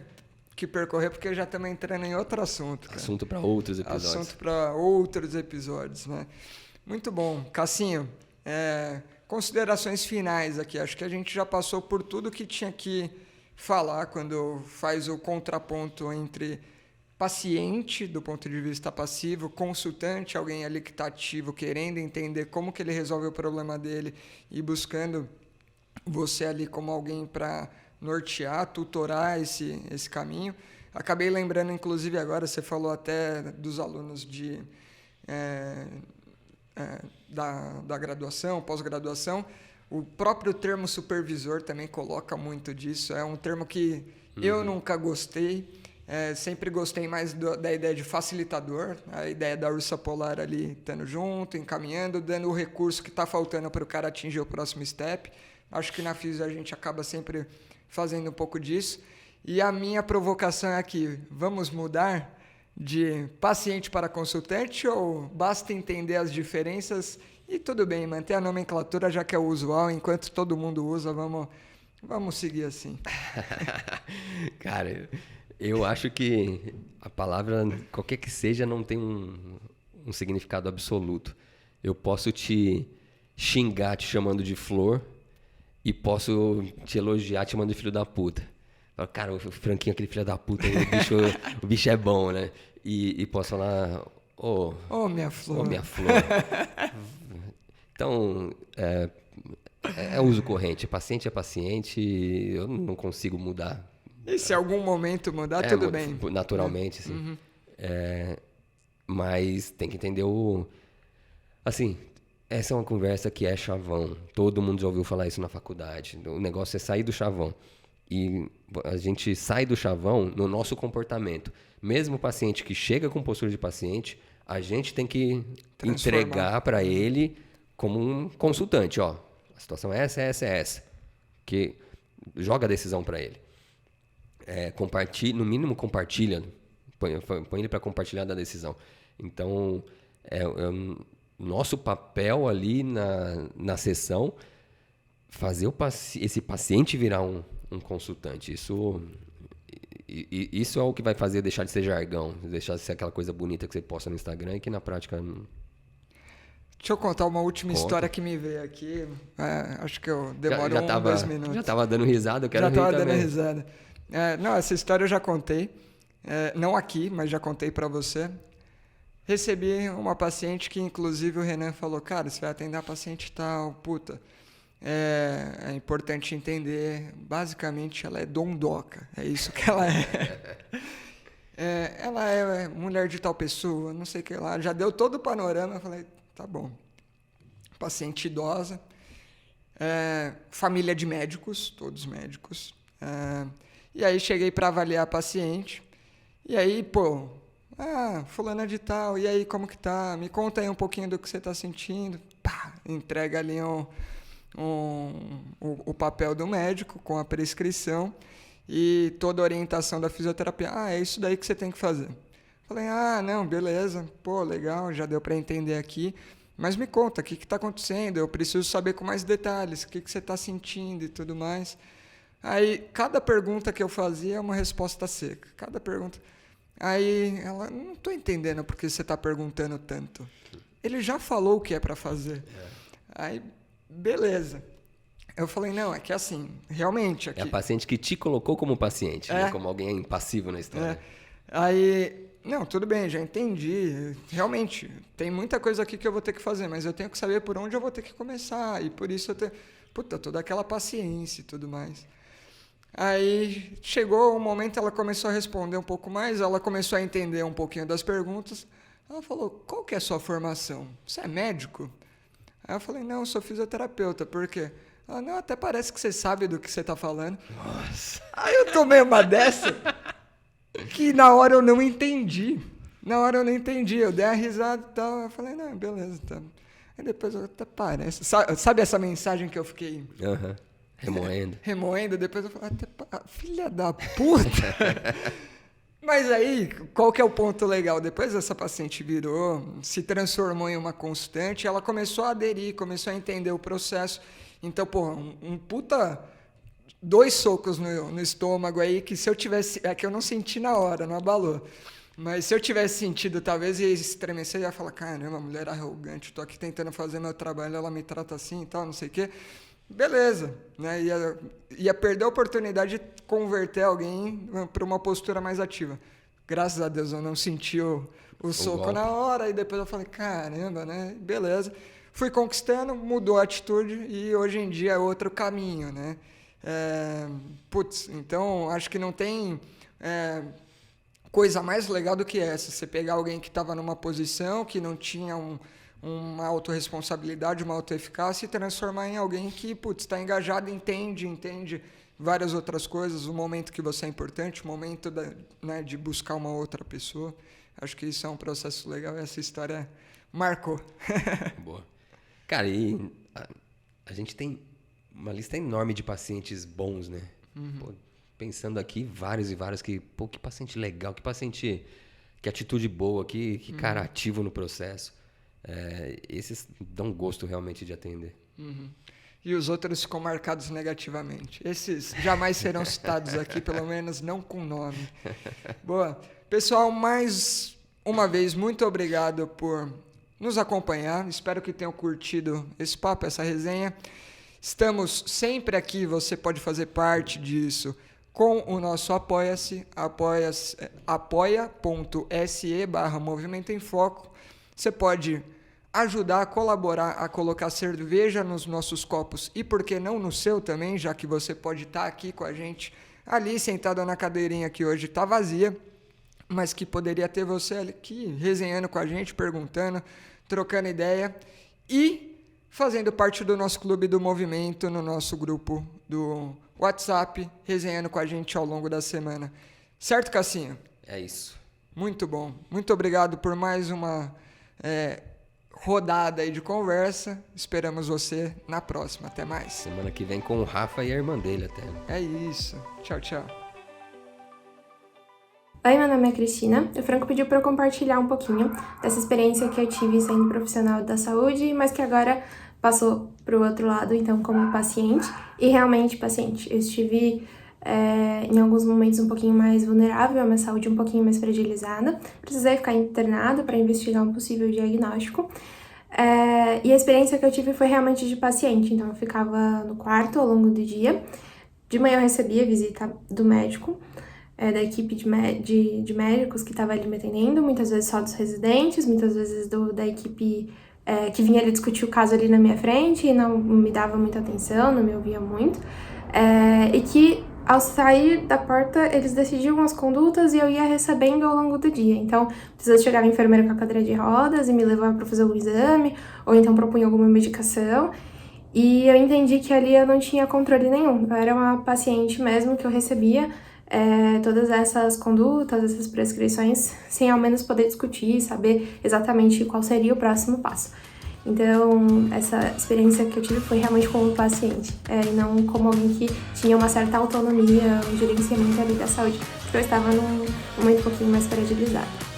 que percorrer, porque já estamos entrando em outro assunto. Cara. Assunto para outros episódios. Assunto para outros episódios, né? Muito bom. Cassinho, considerações finais aqui. Acho que a gente já passou por tudo que tinha que falar quando faz o contraponto entre paciente, do ponto de vista passivo, consultante, alguém ali que está ativo, querendo entender como que ele resolve o problema dele e buscando você ali como alguém para nortear, tutorar esse caminho. Acabei lembrando, inclusive, agora, você falou até dos alunos da graduação, pós-graduação. O próprio termo supervisor também coloca muito disso. É um termo que eu nunca gostei. Sempre gostei mais da ideia de facilitador, a ideia da ursa polar ali estando junto, encaminhando, dando o recurso que está faltando para o cara atingir o próximo step. Acho que na Fisio a gente acaba sempre fazendo um pouco disso. E a minha provocação é aqui, vamos mudar de paciente para consultante ou basta entender as diferenças e tudo bem, manter a nomenclatura já que é o usual, enquanto todo mundo usa, vamos seguir assim. Cara, eu acho que a palavra, qualquer que seja, não tem um significado absoluto. Eu posso te xingar te chamando de flor e posso te elogiar te chamando de filho da puta. Cara, o Franquinho, aquele filho da puta, o bicho é bom, né? E posso falar, minha flor. Ô, minha flor. Então, é uso corrente. Paciente é paciente, eu não consigo mudar. E se algum momento mudar, tudo bem. Naturalmente, sim. Uhum. Mas tem que entender Assim, essa é uma conversa que é chavão. Todo mundo já ouviu falar isso na faculdade. O negócio é sair do chavão. E a gente sai do chavão no nosso comportamento. Mesmo o paciente que chega com postura de paciente, a gente tem que entregar para ele como um consultante. Ó, a situação é essa. Que joga a decisão para ele. No mínimo compartilha. Põe ele para compartilhar da decisão. Então, nosso papel ali na sessão, fazer esse paciente virar um consultante. Isso é o que vai fazer deixar de ser jargão, deixar de ser aquela coisa bonita que você posta no Instagram e que na prática... Deixa eu contar uma última história que me veio aqui. Acho que eu demoro 2 minutos. Já estava dando risada, eu quero rir também. Já estava dando risada. Não, essa história eu já contei. Não aqui, mas já contei para você. Recebi uma paciente que, inclusive, o Renan falou, cara, você vai atender a paciente tal, puta. É importante entender, basicamente, ela é dondoca. É isso que ela é. Ela é mulher de tal pessoa, não sei o que lá. Já deu todo o panorama. Eu falei, tá bom. Paciente idosa. Família de médicos, todos médicos. E aí cheguei para avaliar a paciente. E aí, fulana de tal, e aí como que tá? Me conta aí um pouquinho do que você tá sentindo. Pá, entrega ali o papel do médico com a prescrição e toda a orientação da fisioterapia. É isso daí que você tem que fazer. Falei, não, beleza, legal, já deu para entender aqui, mas me conta, o que está acontecendo? Eu preciso saber com mais detalhes, o que você está sentindo e tudo mais. Aí, cada pergunta que eu fazia é uma resposta seca, cada pergunta. Aí ela, não estou entendendo por que você está perguntando tanto. Ele já falou o que é para fazer. Aí, beleza. Eu falei, não, é que assim, realmente... Aqui... É a paciente que te colocou como paciente, né? Como alguém passivo na história. Aí, não, tudo bem, já entendi. Realmente, tem muita coisa aqui que eu vou ter que fazer, mas eu tenho que saber por onde eu vou ter que começar. E por isso eu tenho... toda aquela paciência e tudo mais. Aí, chegou um momento, ela começou a responder um pouco mais, ela começou a entender um pouquinho das perguntas. Ela falou, qual que é a sua formação? Você é médico? Aí eu falei, não, eu sou fisioterapeuta. Por quê? Ela, não, até parece que você sabe do que você está falando. Nossa. Aí eu tomei uma dessa que na hora eu não entendi. Eu dei a risada e tal. Eu falei, não, beleza. Tá. Aí depois eu até parece. Sabe essa mensagem que eu fiquei... Remoendo. Depois eu falei, filha da puta. Mas aí, qual que é o ponto legal? Depois essa paciente se transformou em uma consultante, ela começou a aderir, começou a entender o processo. Então, puta 2 socos no estômago aí, que se eu tivesse... que eu não senti na hora, não abalou. Mas se eu tivesse sentido, talvez ia estremecer e ia falar, caramba, mulher arrogante, tô aqui tentando fazer meu trabalho, ela me trata assim e tal, não sei o quê. Beleza, né? Ia perder a oportunidade de converter alguém para uma postura mais ativa. Graças a Deus eu não senti o soco golpe na hora, e depois eu falei, caramba, né? Beleza. Fui conquistando, mudou a atitude e hoje em dia é outro caminho, né? Então acho que não tem coisa mais legal do que essa. Você pegar alguém que estava numa posição que não tinha uma autorresponsabilidade, uma autoeficácia e transformar em alguém que está engajado, entende várias outras coisas, o momento que você é importante, o momento de buscar uma outra pessoa. Acho que isso é um processo legal e essa história marcou. Boa. Cara, e a gente tem uma lista enorme de pacientes bons, né? Pô, pensando aqui, vários e vários que paciente legal, que atitude boa, que cara ativo no processo. Esses dão gosto realmente de atender. E os outros ficam marcados negativamente. Esses jamais serão citados aqui, pelo menos não com nome. Boa. Pessoal, mais uma vez, muito obrigado por nos acompanhar. Espero que tenham curtido esse papo, essa resenha. Estamos sempre aqui, você pode fazer parte disso com o nosso Apoia-se, apoia.se/Movimento em Foco. Você pode ajudar a colaborar a colocar cerveja nos nossos copos e por que não no seu também, já que você pode estar aqui com a gente ali sentado na cadeirinha que hoje está vazia, mas que poderia ter você aqui resenhando com a gente, perguntando, trocando ideia e fazendo parte do nosso clube do movimento, no nosso grupo do WhatsApp, resenhando com a gente ao longo da semana. Certo, Cassinho? É isso. Muito bom. Muito obrigado por mais uma rodada aí de conversa. Esperamos você na próxima. Até mais. Semana que vem com o Rafa e a irmã dele até. É isso. Tchau, tchau. Oi, meu nome é Cristina. O Franco pediu para eu compartilhar um pouquinho dessa experiência que eu tive sendo profissional da saúde, mas que agora passou para o outro lado, então como paciente, e realmente paciente. Eu estive em alguns momentos um pouquinho mais vulnerável, a minha saúde um pouquinho mais fragilizada. Precisei ficar internado para investigar um possível diagnóstico. E a experiência que eu tive foi realmente de paciente, então eu ficava no quarto ao longo do dia. De manhã eu recebia visita do médico, da equipe de médicos que estava ali me atendendo, muitas vezes só dos residentes, muitas vezes da equipe que vinha ali discutir o caso ali na minha frente e não me dava muita atenção, não me ouvia muito, e que ao sair da porta eles decidiam as condutas e eu ia recebendo ao longo do dia. Então, às vezes chegava a enfermeira com a cadeira de rodas e me levava para fazer algum exame, ou então propunha alguma medicação, e eu entendi que ali eu não tinha controle nenhum, eu era uma paciente mesmo que eu recebia todas essas condutas, essas prescrições, sem ao menos poder discutir, saber exatamente qual seria o próximo passo. Então, essa experiência que eu tive foi realmente como paciente, e não como alguém que tinha uma certa autonomia, um gerenciamento ali da saúde, porque eu estava num momento um pouquinho mais fragilizado.